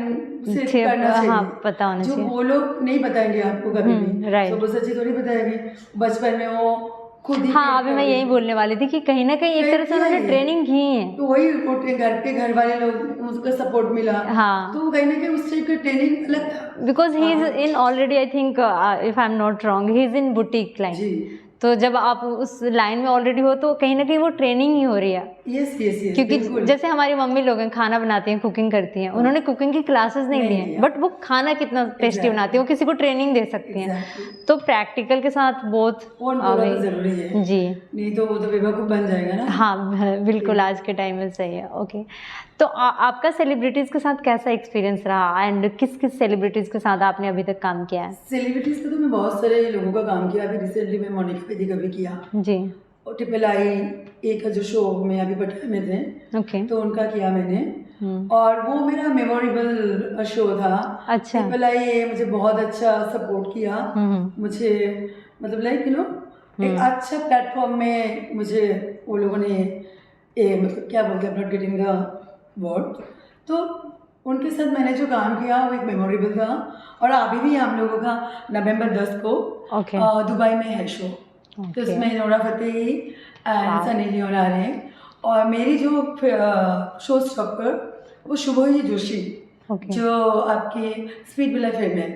से करना चाहिए, हाँ, पता होना जो चाहिए। वो लोग नहीं बताएंगे आपको कभी भी, राइट। तो वो सच्ची थोड़ी बताएंगे, बचपन में वो खुद ही हाँ, अभी मैं यही बोलने वाली थी कि कहीं ना कहीं एक तरह से उन्होंने ट्रेनिंग की है। तो वही घर वाले लोग उसका सपोर्ट मिला, हाँ, तो कहीं ना कहीं उस टाइप का ट्रेनिंग अलग था, because he is in already, I think if I am not wrong, he is in boutique line. जी। तो जब आप उस लाइन में ऑलरेडी हो तो कहीं ना कहीं वो ट्रेनिंग ही हो रही है। यस यस यस, क्योंकि बिल्कुल। जैसे हमारी मम्मी लोग हैं, खाना बनाती हैं, कुकिंग करती हैं, उन्होंने कुकिंग की क्लासेस नहीं ली हैं, बट वो खाना कितना टेस्टी बनाती हैं, वो किसी को ट्रेनिंग दे सकती हैं। तो प्रैक्टिकल के साथ बहुत जरूरी है जी, नहीं तो वो तो बेवकूफ बन जाएगा ना। हाँ, बिल्कुल आज के टाइम में सही है। ओके, तो आपका सेलिब्रिटीज़ के साथ कैसा एक्सपीरियंस रहा एंड किस किस सेलिब्रिटीज़ के साथ आपने अभी तक काम किया है? सेलिब्रिटीज पे तो मैं बहुत सारे लोगों का काम किया, अभी रिसेंटली मैं मोनिका बेदी का भी किया जी, और ट्रिपल का जो शो में अभी पटना में थे, ओके, तो उनका किया मैंने, और वो मेरा मेमोरेबल शो था। अच्छा, ट्रिपल मुझे बहुत अच्छा सपोर्ट किया, मुझे मतलब लाइक एक अच्छा प्लेटफॉर्म में मुझे वो लोगों ने मतलब क्या बोलते हैं, नॉट गेटिंग द वर्ड, तो उनके साथ मैंने जो काम किया वो एक मेमोरेबल था। और अभी भी हम लोगों का नवंबर 10 को दुबई में है शो, तो इसमें नोरा फतेही एंड सनी लियोन आ रहे हैं, और मेरी जो शो स्टॉपर वो शुभोही जोशी, जो आपके स्पीड बिला फिल्म है,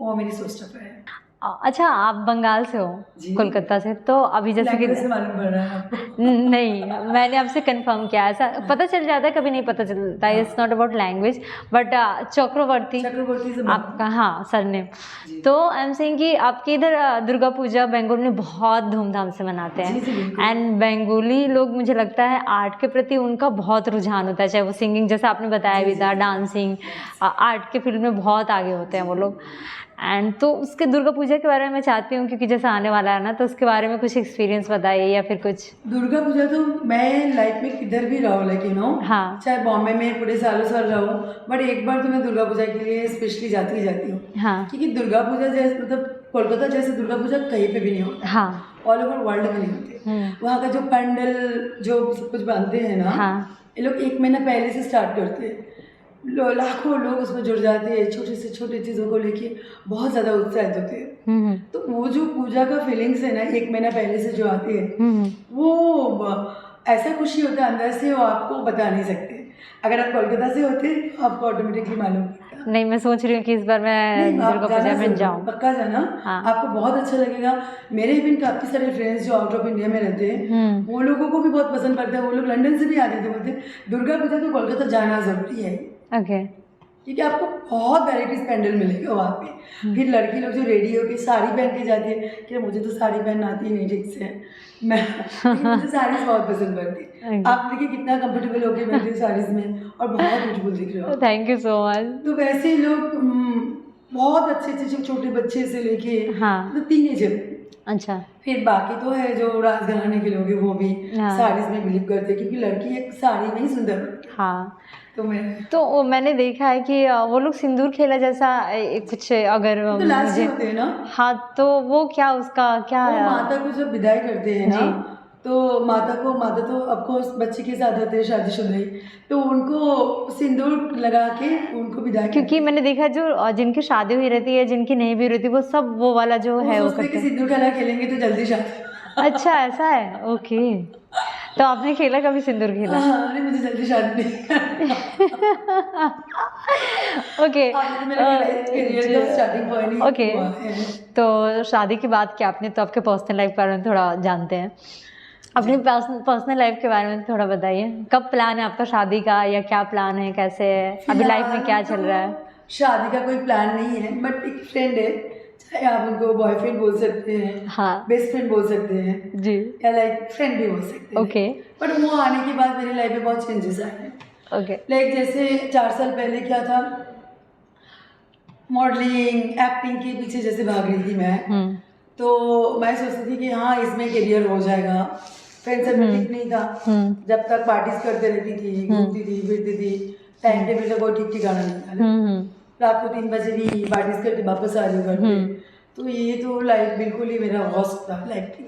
वो मेरी शो स्टॉपर है। अच्छा, आप बंगाल से हो, जी। कोलकाता से, तो अभी जैसे कि लैंग्वेज से मालूम पड़ रहा है आपको? नहीं, मैंने आपसे कंफर्म किया, ऐसा पता चल जाता है, कभी नहीं पता चलता, it's not about language, but Chakraborty Chakraborty से आपका, हाँ, सरनेम। जी। तो आई एम सेइंग कि आपके इधर दुर्गा पूजा बंगाल में बहुत धूमधाम से मनाते जी, जी, हैं, बिल्कुल। एंड बंगाली लोग, मुझे लगता है आर्ट के प्रति उनका बहुत रुझान होता है, चाहे वो सिंगिंग, जैसा आपने बताया भी था, डांसिंग, आर्ट के फील्ड में बहुत आगे होते हैं वो लोग। एंड तो उसके दुर्गा पूजा के बारे में मैं चाहती हूँ, क्योंकि जैसा आने वाला है ना, तो उसके बारे में कुछ एक्सपीरियंस बताइए या फिर कुछ। दुर्गा पूजा तो मैं लाइफ में किधर भी रहूँ, लेकिन हाँ। चाहे बॉम्बे में पूरे सालों साल रहूँ, बट एक बार तो मैं दुर्गा पूजा के लिए स्पेशली जाती ही जाती हूँ। हाँ। क्योंकि दुर्गा पूजा जैसे, मतलब कोलकाता जैसे दुर्गा पूजा कहीं पे भी नहीं होता। हाँ। ऑल ओवर वर्ल्ड में नहीं होते। वहाँ का जो पंडल जो सब कुछ बांधते हैं ना, हाँ। ये लोग 1 महीना पहले से स्टार्ट करते हैं। लाखों लोग उसमें जुड़ जाते हैं, छोटे से छोटे चीज़ों को लेके बहुत ज़्यादा उत्साहित होते हैं। तो वो जो पूजा का फीलिंग्स है ना, 1 महीना पहले से जो आती है, वो ऐसा खुशी होता है अंदर से, वो आपको बता नहीं सकते। अगर आप कोलकाता से होते तो आपको ऑटोमेटिकली मालूम पड़ता। नहीं, मैं सोच रही हूँ कि इस बार मैं नहीं, आप दुर्गा जाना पूजा में ज़रूर, जाऊँ। पक्का जाना। हाँ। आपको बहुत अच्छा लगेगा। मेरे इवन काफ़ी सारे फ्रेंड्स जो आउट ऑफ इंडिया में रहते हैं, वो लोगों को भी बहुत पसंद पड़ता है। वो लोग लंदन से भी आते थे, बोलते दुर्गा पूजा तो कोलकाता जाना ज़रूरी है। ओके। क्योंकि आपको बहुत वैराइटीज पैंडल मिलेगा वहाँ पे। फिर लड़की लोग जो रेडी होके साड़ी पहन के जाती है, कि मुझे तो साड़ी पहनना आती नहीं ठीक से, मुझे साड़ीज बहुत पसंद पड़ती है। आप देखिए कितना कंफर्टेबल होके बैठे हो साड़ीज में, और बहुत ब्यूटीफुल दिख रहे हो। Thank you so much. तो वैसे लोग बहुत अच्छे अच्छे छोटे बच्चे से लेके, हाँ। तो टीनेजर। अच्छा। फिर बाकी तो है जो राज घराने के लोग हैं, वो भी हाँ। साड़ीज में बिलीव करते हैं, क्योंकि लड़की एक साड़ी में ही सुंदर बनती है। हाँ। तो मैंने देखा है कि वो लोग सिंदूर खेला जैसा कुछ, अगर तो लास्ट मुझे, में होते हैं ना, हाँ, तो वो क्या, उसका क्या वो माता को जब विदाई करते हैं ना, जी। तो माता तो ऑफकोर्स बच्चे के साथ होते हैं शादीशुदा ही, तो उनको सिंदूर लगा के उनको विदाई क्योंकि मैंने देखा है जो जिनकी शादी हुई रहती है, जिनकी नहीं भी रहती, वो सब वो वाला जो है वो सोचते हैं कि करते हैं। सिंदूर खेला खेलेंगे तो जल्दी शादी। अच्छा, ऐसा है, ओके। तो आपने खेला, कभी सिंदूर खेला? हाँ, अरे मुझे जल्दी शादी नहीं। ओके। तो मेरा करियर का स्टार्टिंग पॉइंट ही ओके, हुआ है। तो शादी की बात की आपने, तो आपके पर्सनल लाइफ के बारे में थोड़ा जानते हैं, अपनी पर्सनल लाइफ के बारे में थोड़ा बताइए। कब प्लान है आपका शादी का, या क्या प्लान है, कैसे है अभी, लाइफ में क्या चल रहा है? शादी का कोई प्लान नहीं है, बट एक फ्रेंड है, चाहे आप उनको बॉयफ्रेंड बोल सकते हैं, हाँ, बेस्ट फ्रेंड बोल सकते हैं जी, या लाइक फ्रेंड भी बोल सकते हैं। ओके। बट वो आने के बाद मेरी लाइफ में बहुत चेंजेस आए हैं। ओके। लाइक जैसे 4 साल पहले क्या था, मॉडलिंग एक्टिंग के पीछे जैसे भाग रही थी मैं, तो मैं सोचती थी कि हाँ इसमें करियर हो जाएगा। फ्रेंड सर्कल ठीक नहीं था, जब तक पार्टीज करते रहती थी, घूमती थी, फिरती थी, टाइम टेबल का कोई ठीक ठिकाना नहीं था। रात को 3 बजे भी पार्टीज करके वापस आ रही हूँ घर पे। तो ये तो लाइफ बिल्कुल ही मेरा वर्स्ट था लाइफ की।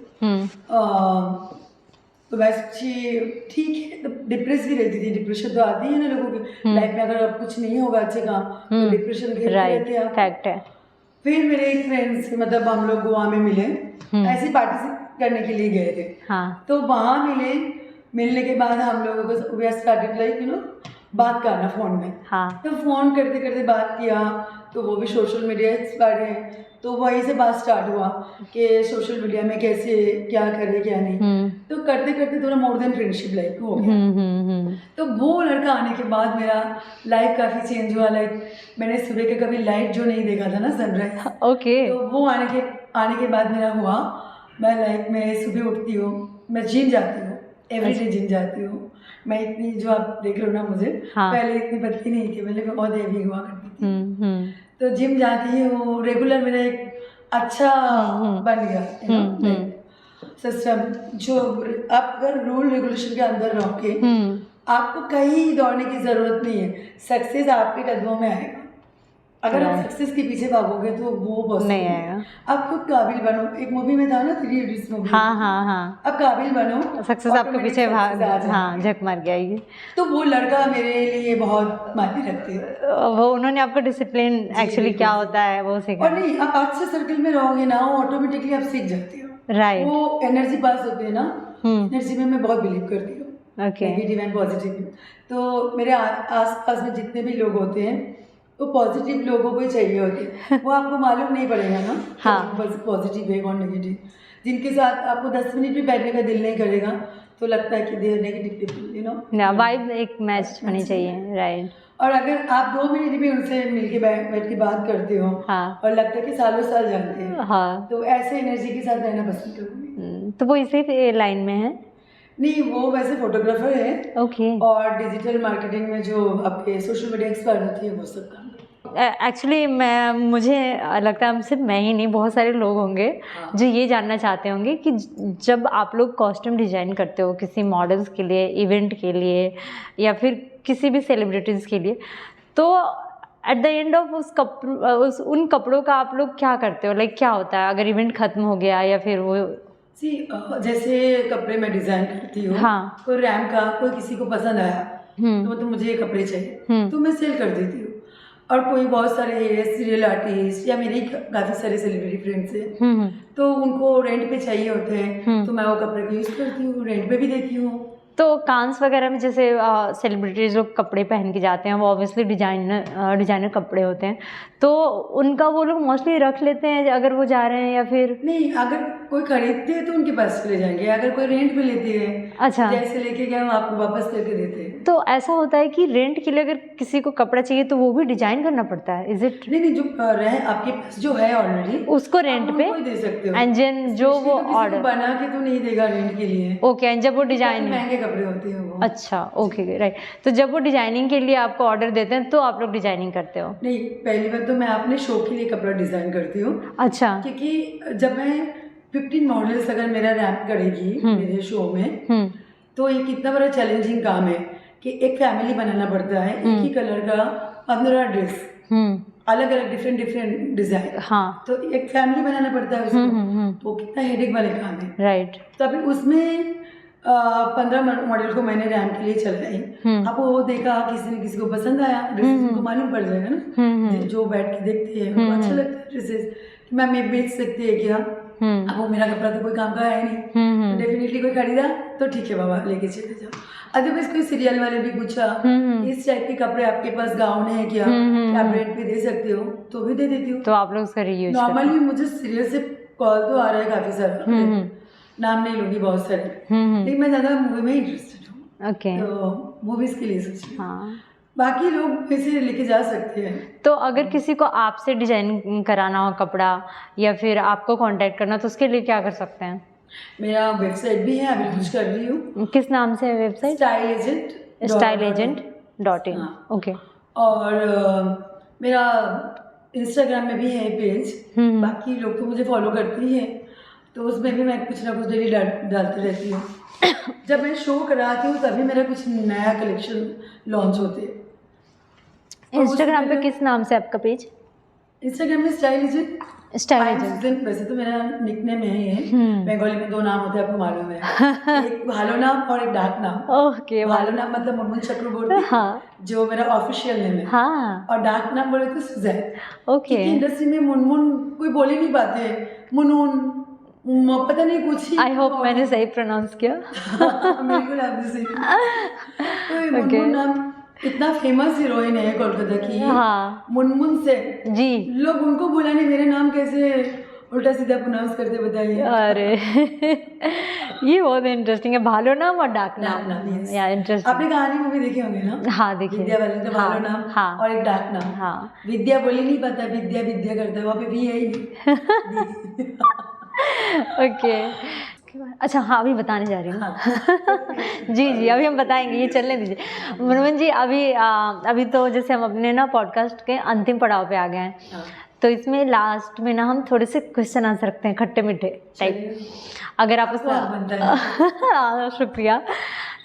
तो मैं सोची ठीक है, तो डिप्रेस भी रहती थी। डिप्रेशन तो आती है ना लोगों की लाइफ में, अगर अब कुछ नहीं होगा अच्छे काम तो डिप्रेशन घेरते रहते हैं। फैक्ट है। फिर मेरे एक फ्रेंड से, मतलब हम लोग गोवा में मिले, ऐसी पार्टी करने के लिए गए थे। हाँ। तो वहाँ मिलने के बाद हम लोगों को वी स्टार्टेड लाइक बात करना फ़ोन में। हाँ। तो फ़ोन करते करते बात किया, तो वो भी सोशल मीडिया एक्सपर्ट है, तो वहीं से बात स्टार्ट हुआ कि सोशल मीडिया में कैसे क्या करे क्या नहीं। तो करते करते थोड़ा मोर देन फ्रेंडशिप लाइक हो गया। तो वो लड़का आने के बाद मेरा लाइफ काफ़ी चेंज हुआ। लाइक मैंने सुबह के कभी लाइट जो नहीं देखा था ना, सनराइज, ओके। तो वो आने के बाद मेरा हुआ। मैं लाइफ में सुबह उठती हूँ, मैं जिम जाती हूँ, एवरीडे जिम जाती हूँ। मैं इतनी, जो आप देख रहे हो ना मुझे, पहले इतनी पतली नहीं थी, पहले मैं बहुत हेवी हुआ करती थी। तो जिम जाती हूँ रेगुलर, मेरा एक अच्छा बन गया सिस्टम। जो आप अगर रूल रेगुलेशन के अंदर रहोगे, आपको कहीं दौड़ने की जरूरत नहीं है, सक्सेस आपके कदमों में आएगा। अगर आप सक्सेस के पीछे भागोगे तो वो पॉसिबल नहीं आएगा। आप खुद काबिल बनो। एक मूवी में था ना, 3 इडियट्स मूवी। हाँ। आप काबिल बनो, सक्सेस आपके पीछे भाग, हाँ, झक मार गया ये। तो वो लड़का मेरे लिए बहुत मायने रखते हैं। वो उन्होंने आपको डिसिप्लिन एक्चुअली क्या होता है वो सिखाया। और नहीं, आप अच्छे सर्कल में रहोगे ना, ऑटोमेटिकली आप सीख जाते हो। राइट। वो एनर्जी पास होती है ना, एनर्जी में मैं बहुत बिलीव करती हूँ, नेगेटिव एंड पॉजिटिव। तो मेरे आस पास में जितने भी लोग होते हैं, तो पॉजिटिव लोगों को ही चाहिए होते हैं, वो आपको मालूम नहीं पड़ेगा ना। हाँ। बस पॉजिटिव है कौन नेगेटिव, जिनके साथ आपको 10 मिनट भी बैठने का दिल नहीं करेगा तो लगता है कि they are negative people, you know. Vibe एक मैच होनी चाहिए, राइट। और अगर आप 2 मिनट भी उनसे मिलके बैठ के बात करते हो हाँ। और लगता है कि सालों साल जानते हैं, हाँ। तो ऐसे एनर्जी के साथ रहना पसंद करूँगी। तो वो इसी लाइन में है? नहीं, वो वैसे फोटोग्राफर है। ओके। और डिजिटल मार्केटिंग में जो आपके सोशल मीडिया एक्सपर्ट होती है वो सब काम करती एक्चुअली मुझे लगता है हम सिर्फ मैं ही नहीं, बहुत सारे लोग होंगे हाँ। जो ये जानना चाहते होंगे कि जब आप लोग कॉस्ट्यूम डिज़ाइन करते हो किसी मॉडल्स के लिए, इवेंट के लिए या फिर किसी भी सेलिब्रिटीज़ के लिए, तो एट द एंड ऑफ उन कपड़ों का आप लोग क्या करते हो? लाइक क्या होता है अगर इवेंट ख़त्म हो गया या फिर वो? जैसे कपड़े मैं डिज़ाइन करती हूँ, हाँ। कोई रैम का कोई किसी को पसंद आया तो मुझे ये कपड़े चाहिए तो मैं सेल कर देती हूँ। और कोई बहुत सारे सीरियल आर्टिस्ट या मेरे काफ़ी सारे सेलिब्रिटी फ्रेंड्स हैं, तो उनको रेंट पे चाहिए होते हैं, तो मैं वो कपड़े को यूज़ करती हूँ, रेंट पे भी देती हूँ। तो कांस वगैरह में जैसे सेलिब्रिटीज लोग कपड़े पहन के जाते हैं, वो ऑब्वियसली डिजाइनर कपड़े होते हैं, तो उनका वो लोग मोस्टली रख लेते हैं अगर वो जा रहे हैं या फिर? नहीं, अगर कोई खरीदते हैं तो उनके पास चले जाएंगे, अगर कोई रेंट पे लेते हैं, अच्छा, जैसे लेके गए हम आपको वापस करके देते हैं। तो ऐसा होता है कि रेंट के लिए अगर किसी को कपड़ा चाहिए तो वो भी डिजाइन करना पड़ता है, इज इट? नहीं, जो रहे आपके पास जो है ऑलरेडी उसको रेंट पे दे सकते हो। एंड देन जो वो ऑर्डर बना के तो नहीं देगा रेंट के लिए। ओके, एंड जब वो डिजाइन, महंगे कपड़े होते हैं वो। अच्छा, ओके, राइट। तो जब वो डिजाइनिंग के लिए आपको ऑर्डर देते हैं तो आप लोग डिजाइनिंग करते हो? नहीं, पहली बार तो मैं अपने शो के लिए कपड़ा डिजाइन करती हूँ। अच्छा। क्योंकि जब मैं 15 मॉडल्स अगर मेरा रैंप करेगी मेरे शो में, तो ये कितना बड़ा चैलेंजिंग काम है कि एक फैमिली बनाना पड़ता है, एक ही कलर का 15 ड्रेस, अलग अलग डिफरेंट डिजाइन। हाँ। तो एक फैमिली बनाना पड़ता है उसको, तो कितना हेडेक वाले काम है, राइट। तो अभी उसमें 15 मॉडल को मैंने रैंप के लिए चलाई। अब वो देखा, किसी ने किसी को पसंद आया ड्रेसेस, उनको मालूम पड़ जाएगा ना, जो बैठ के देखते हैं उनको अच्छा लगता है ड्रेसेस, कि मैम ये बेच सकते हैं क्या। अब वो मेरा कपड़ा तो कोई काम का है नहीं, तो डेफिनेटली कोई खरीदा तो ठीक है बाबा, लेके चले जाओ। अदरवाइज कोई सीरियल वाले भी पूछा इस टाइप के कपड़े आपके पास गाउन है क्या, आप रेंट पे दे सकते हो, तो भी दे देती हूँ। तो आप लोग उसका रीयूज? नॉर्मली मुझे सीरियल से कॉल तो आ रहा है काफी सारा, नाम नहीं लूंगी, बहुत सारे, लेकिन मैं ज़्यादा मूवी में इंटरेस्टेड हूँ। ओके। तो मूवीज़ के लिए सोच रही हूँ। हाँ। बाकी लोग इसे लेके जा सकते हैं। तो अगर किसी को आपसे डिजाइन कराना हो कपड़ा या फिर आपको कांटेक्ट करना, तो उसके लिए क्या कर सकते हैं? मेरा वेबसाइट भी है, अभी कुछ कर रही हूँ। किस नाम से है वेबसाइट? styleagent.in। ओके। और मेरा इंस्टाग्राम में भी है पेज, बाकी लोग तो मुझे फॉलो करते ही हैं, तो उसमें भी मैं कुछ ना कुछ डेली डालती रहती हूँ। जब मैं शो कराती हूँ तभी मेरा कुछ नया कलेक्शन लॉन्च होते हैं। इंस्टाग्राम पे किस नाम से आपका पेज? इंस्टाग्राम में स्टाइल एजेंट। वैसे तो मेरा निकनेम है ये, बंगाली में 2 नाम होते हैं, आपको मालूम है, एक भालो नाम और एक डाक नाम। ओके। भालो नाम मतलब मुनमुन चक्रवर्ती, हाँ, जो मेरा ऑफिशियल नेम है। हाँ। और डाक नाम बोले तो सुजैन। ओके। इंडस्ट्री में मुनमुन कोई बोल ही नहीं पाते, मुनमुन पता नहीं कुछ ही। आई होप मैंने सही प्रोनाउंस किया। बिल्कुल आपने सही। तो मुनमुन नाम इतना फेमस हीरोइन है कोलकाता की, हाँ, मुनमुन सेन जी, लोग उनको बुलाने मेरे नाम कैसे उल्टा सीधा प्रोनाउंस करते बताइए। अरे ये बहुत इंटरेस्टिंग है, भालो नाम और डाक नाम। या इंटरेस्टिंग। आपने कहानी मूवी देखे होंगे ना? हाँ, देखिए। विद्या वाले तो भालो नाम, हाँ, और एक डाक नाम। हाँ। विद्या बोली नहीं पता, विद्या विद्या करता है, वहाँ पे भी है ही नहीं। ओके। अच्छा, हाँ, अभी बताने जा रही हूँ। हाँ। जी, अभी हम बताएंगे, ये चलने दीजिए। मनोज जी, अभी तो जैसे हम अपने ना पॉडकास्ट के अंतिम पड़ाव पे आ गए हैं। हाँ। तो इसमें लास्ट में ना हम थोड़े से क्वेश्चन आंसर रखते हैं, खट्टे मीठे टाइप। अगर आप उसमें शुक्रिया।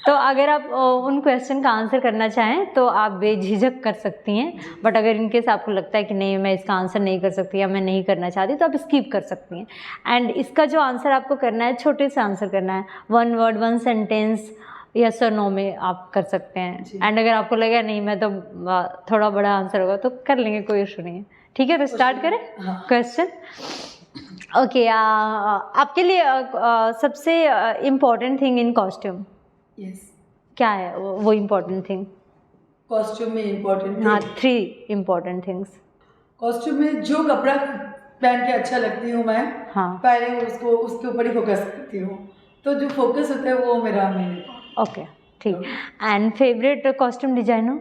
तो अगर आप उन क्वेश्चन का आंसर करना चाहें तो आप बेझिझक कर सकती हैं, बट अगर इनकेस आपको लगता है कि नहीं मैं इसका आंसर नहीं कर सकती या मैं नहीं करना चाहती, तो आप स्किप कर सकती हैं। एंड इसका जो आंसर आपको करना है, छोटे से आंसर करना है, 1 वर्ड 1 सेंटेंस यस और नो में आप कर सकते हैं। एंड अगर आपको लगा नहीं मैं तो थोड़ा बड़ा आंसर होगा तो कर लेंगे, कोई इशू नहीं है। ठीक है, तो स्टार्ट करें क्वेश्चन। ओके, आपके लिए सबसे important thing in costume? Yes. क्या है वो इम्पोर्टेंट थिंग? कॉस्ट्यूम में इम्पोर्टेंट हाँ 3 इम्पोर्टेंट थिंग्स। कॉस्ट्यूम में जो कपड़ा पहन के अच्छा लगती हूँ मैं, हाँ पहले उसके ऊपर ही फोकस करती हूँ, तो जो फोकस होता है वो मेरा मेन। ओके ठीक। And favourite costume designer?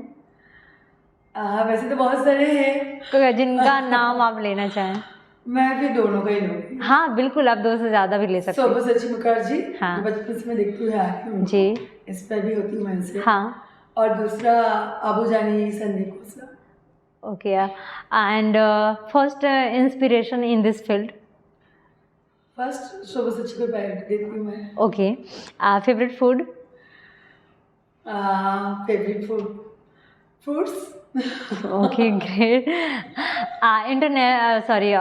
वैसे तो बहुत सारे हैं जिनका नाम आप लेना चाहें। मैं फिर दोनों का ही लूँगी। हाँ बिल्कुल, आप 2 से ज़्यादा भी ले सकते हैं। शोभा मुखर्जी, हाँ। जो बचपन से मैं देखती हुई आ रही हूँ, जी। इंस्पायर भी होती हूँ मैं उनसे। हाँ और दूसरा Abu Jani Sandeep Khosla. Okay. And first inspiration in this field? First Shobha को प्रायोरिटी देती हूँ मैं। Okay. Favourite food? Favourite food fruits. Okay great.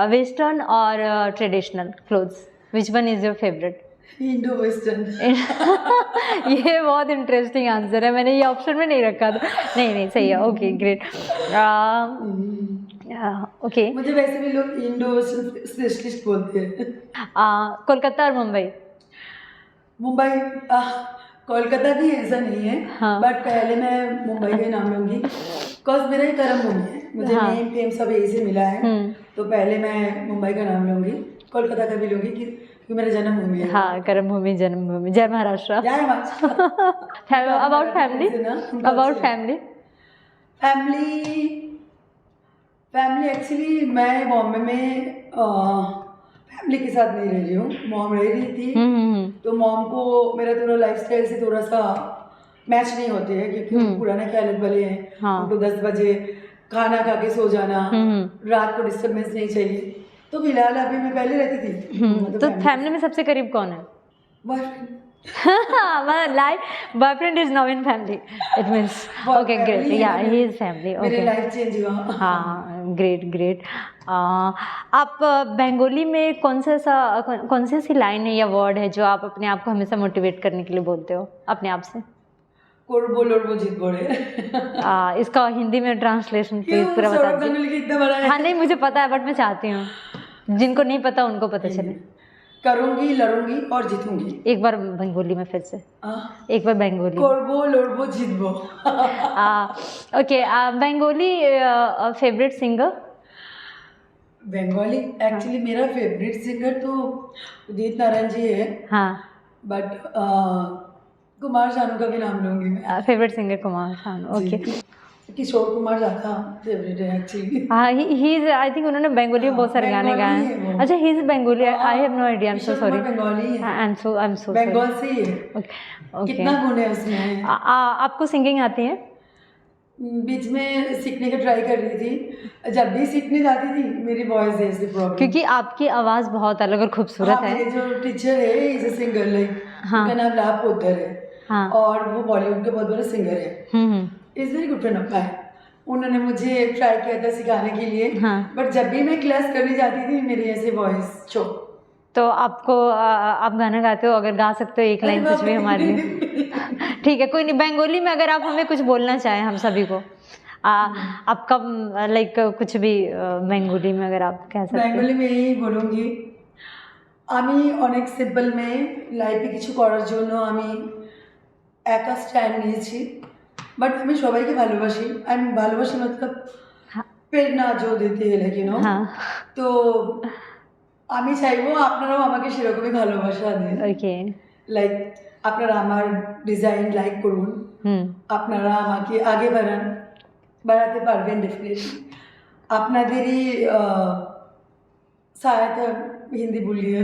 Western और traditional clothes, which one is your favourite? Indo western. ये बहुत इंटरेस्टिंग आंसर है, मैंने ये ऑप्शन में नहीं रखा था। नहीं सही है। Okay great. ओके। मुझे वैसे भी लोग इंडो वेस्टर्न स्पेशलिस्ट बोलते हैं। कोलकाता और मुंबई? मुंबई। कोलकाता भी ऐसा नहीं है, हाँ। बट पहले मैं मुंबई का ही नाम लूँगी, बिकॉज मेरा ही कर्म भूमि है, मुझे हाँ। नेम फेम सब यही से मिला है, तो पहले मैं मुंबई का नाम लूँगी, कोलकाता का भी लूँगी क्योंकि मेरा जन्मभूमि है। हाँ कर्म भूमि, जन्मभूमि, जय Maharashtra. About family? About family? Family actually मैं बॉम्बे में फैमिली के साथ नहीं रह रही हूँ, मॉम रह रही थी, तो मॉम को मेरा थोड़ा लाइफस्टाइल से थोड़ा सा मैच नहीं होते हैं, क्योंकि वो पुराने ख्याल वाले हैं। हाँ। उनको 10 बजे खाना खा के सो जाना, रात को डिस्टर्बेंस नहीं चाहिए, तो फिलहाल अभी मैं पहले रहती थी। तो फैमिली में सबसे करीब कौन है? Boyfriend. Life boyfriend is now in family, it means okay great, या ही इज फैमिली। मेरी ओके लाइफ चेंज हुआ। हाँ ग्रेट। आप बंगाली में कौन सी ऐसी लाइन है या वर्ड है जो आप अपने आप को हमेशा मोटिवेट करने के लिए बोलते हो अपने आप से? कोरबो लोरबो जीत बोले। इसका हिंदी में ट्रांसलेशन प्लीज पूरा बता दीजिए। इतना बड़ा है। हाँ नहीं मुझे पता है, बट मैं चाहती हूँ जिनको नहीं पता उनको पता चले। करूंगी, लड़ूंगी और जीतूंगी। एक बार बंगाली में फिर से, एक बार बंगाली। कोरबो लोरबो जीतबो। Okay. Bengali favourite singer? Bengali actually मेरा फेवरेट सिंगर तो उदित नारायण जी है। हाँ। बट कुमार शानू का भी नाम लूंगी मैं। Favourite singer Kumar Sanu. Okay. Kishore Kumar ज्यादा फेवरेट है एक्चुअली। हाँ ही इज, आई थिंक उन्होंने बंगाली में बहुत सारे गाने गाए हैं। अच्छा he is Bengali, I have no idea, I am so sorry. Bengali है। आई एम सो बंगाल से ही है। ओके। कितना गुण है उसमें। आपको सिंगिंग आती है? बीच में सीखने का ट्राई कर रही थी, जब भी सीखने जाती थी मेरी वॉइस ऐसी प्रॉब्लम, क्योंकि आपकी आवाज़ बहुत अलग और खूबसूरत है। मेरे जो टीचर है इज अ सिंगर, लाइक उनका नाम लाभ पोद्दार है। हाँ। और वो बॉलीवुड के बहुत बड़े सिंगर है। Is very good friend of mine. उन्होंने मुझे ट्राई किया था सिखाने के लिए। हाँ। बट जब भी मैं क्लास करने जाती थी मेरी ऐसे वॉइस चो। तो आपको आप गाना गाते हो, अगर गा सकते हो एक लाइन कुछ भी हमारे लिए? ठीक है कोई नहीं, बंगाली में अगर आप हमें कुछ बोलना चाहें हम सभी को, आपका लाइक कुछ भी बंगाली में अगर आप कह सकते हैं। बंगाली में यही बोलूँगी, আমি অনেক সিম্পল মেয়ে, লাইফে কিছু করার জন্য আমি একা স্ট্যান্ড নিয়েছি, বাট আমি সবাইকে ভালোবাসি। আমি ভালোবাসি মতলব প্রেরণা जो देते हैं लेकिन তো আমি চাইবো আপনারাও আমাকে সেরকমই ভালোবাসা দেন। ওকে। লাইক আপনারা আমার ডিজাইন লাইক করুন, আপনারা আমাকে আগে বাড়াতে পারবেন ডেফিনেটলি। আপনাদেরই सहायता, हिंदी बोलिए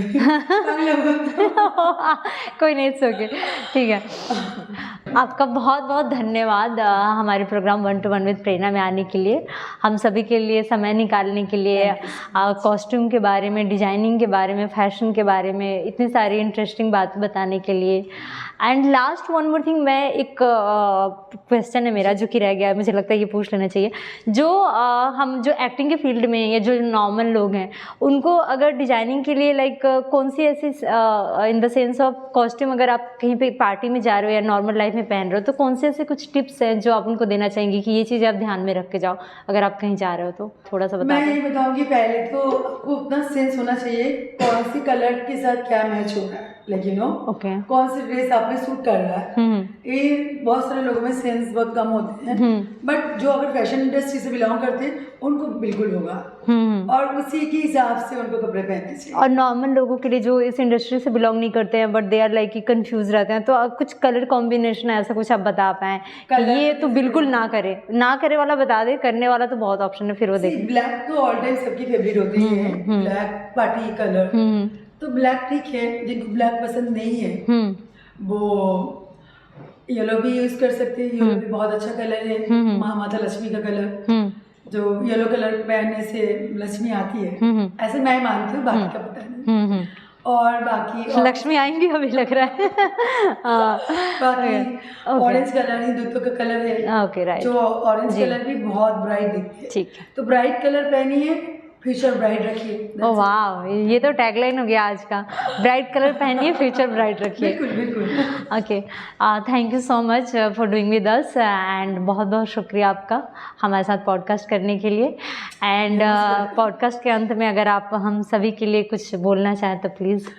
कोई नहीं, इट्स ओके, ठीक है। आपका बहुत बहुत धन्यवाद हमारे प्रोग्राम 1 to 1 विद प्रेरणा में आने के लिए, हम सभी के लिए समय निकालने के लिए, कॉस्ट्यूम के बारे में, डिजाइनिंग के बारे में, फैशन के बारे में इतनी सारी इंटरेस्टिंग बातें बताने के लिए। And last one more thing, मैं एक क्वेश्चन है मेरा जो कि रह गया, मुझे लगता है ये पूछ लेना चाहिए। जो हम जो एक्टिंग के फील्ड में या जो नॉर्मल लोग हैं उनको अगर डिजाइनिंग के लिए लाइक कौन सी ऐसी in the sense of costume, अगर आप कहीं पे पार्टी में जा रहे हो या नॉर्मल लाइफ में पहन रहे हो, तो कौन से ऐसे कुछ टिप्स हैं जो आप उनको देना चाहेंगी कि ये चीज़ आप ध्यान में रख के जाओ अगर आप कहीं जा रहे हो, तो थोड़ा सा बता। मैं ये बताऊंगी, पहले तो आपको उतना सेंस होना चाहिए कौन सी कलर के साथ क्या मैच हो रहा है, लेकिन ओके कौन सी ड्रेस आप पे सूट कर रहा है, ये बहुत सारे लोगों में सेंस बहुत कम होते हैं, बट जो अगर फैशन इंडस्ट्री से बिलोंग करते हैं उनको बिल्कुल होगा, और उसी के हिसाब से उनको कपड़े पहनने चाहिए। और नॉर्मल लोगों के लिए जो इस इंडस्ट्री से बिलोंग नहीं करते हैं but they are like confuse रहते हैं, तो कुछ कलर कॉम्बिनेशन ऐसा कुछ आप बता पाएँ कि ये तो बिल्कुल ना करे वाला बता दे, करने वाला तो बहुत ऑप्शन है, फिर वो देखें। ब्लैक तो ऑल टाइम सबकी फेवरेट होती है, ब्लैक पार्टी कलर, तो ब्लैक ठीक है। जिनको ब्लैक पसंद नहीं है वो येलो भी यूज कर सकते हैं, येलो भी बहुत अच्छा कलर है, माता लक्ष्मी का कलर, जो येलो कलर पहनने से लक्ष्मी आती है, ऐसे मैं मानती हूँ, बाकी का पता नहीं। और बाकी लक्ष्मी आएंगी अभी लग रहा है। बाकी ऑरेंज कलर हिंदुत्व का कलर है, ओके राइट, जो ऑरेंज कलर भी बहुत ब्राइट दिखती है, ठीक है। तो ब्राइट कलर पहनिए, फ्यूचर ब्राइट रखिए। ओह वाह, ये तो टैगलाइन हो गया आज का, ब्राइट कलर पहनिए, फ्यूचर ब्राइट रखिए। बिल्कुल बिल्कुल। Okay, thank you so much for doing with us, and बहुत बहुत शुक्रिया आपका हमारे साथ पॉडकास्ट करने के लिए। एंड पॉडकास्ट के अंत में अगर आप हम सभी के लिए कुछ बोलना चाहें तो प्लीज़,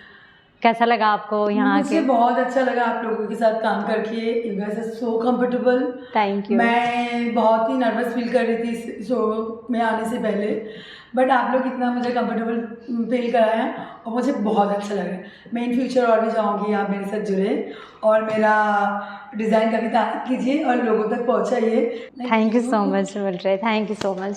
कैसा लगा आपको यहाँ मुझे के? बहुत अच्छा लगा आप लोगों के साथ काम करके, you guys are so comfortable. Thank you. मैं बहुत ही नर्वस फील कर रही थी इस शो में आने से पहले, बट आप लोग इतना मुझे कंफर्टेबल फील कराया और मुझे बहुत अच्छा लगा। मैं इन फ्यूचर और भी चाहूँगी आप मेरे साथ जुड़े और मेरा डिज़ाइन का भी तारीफ कीजिए और लोगों तक पहुँचाइए। थैंक यू सो मच मिल रहे, थैंक यू सो मच।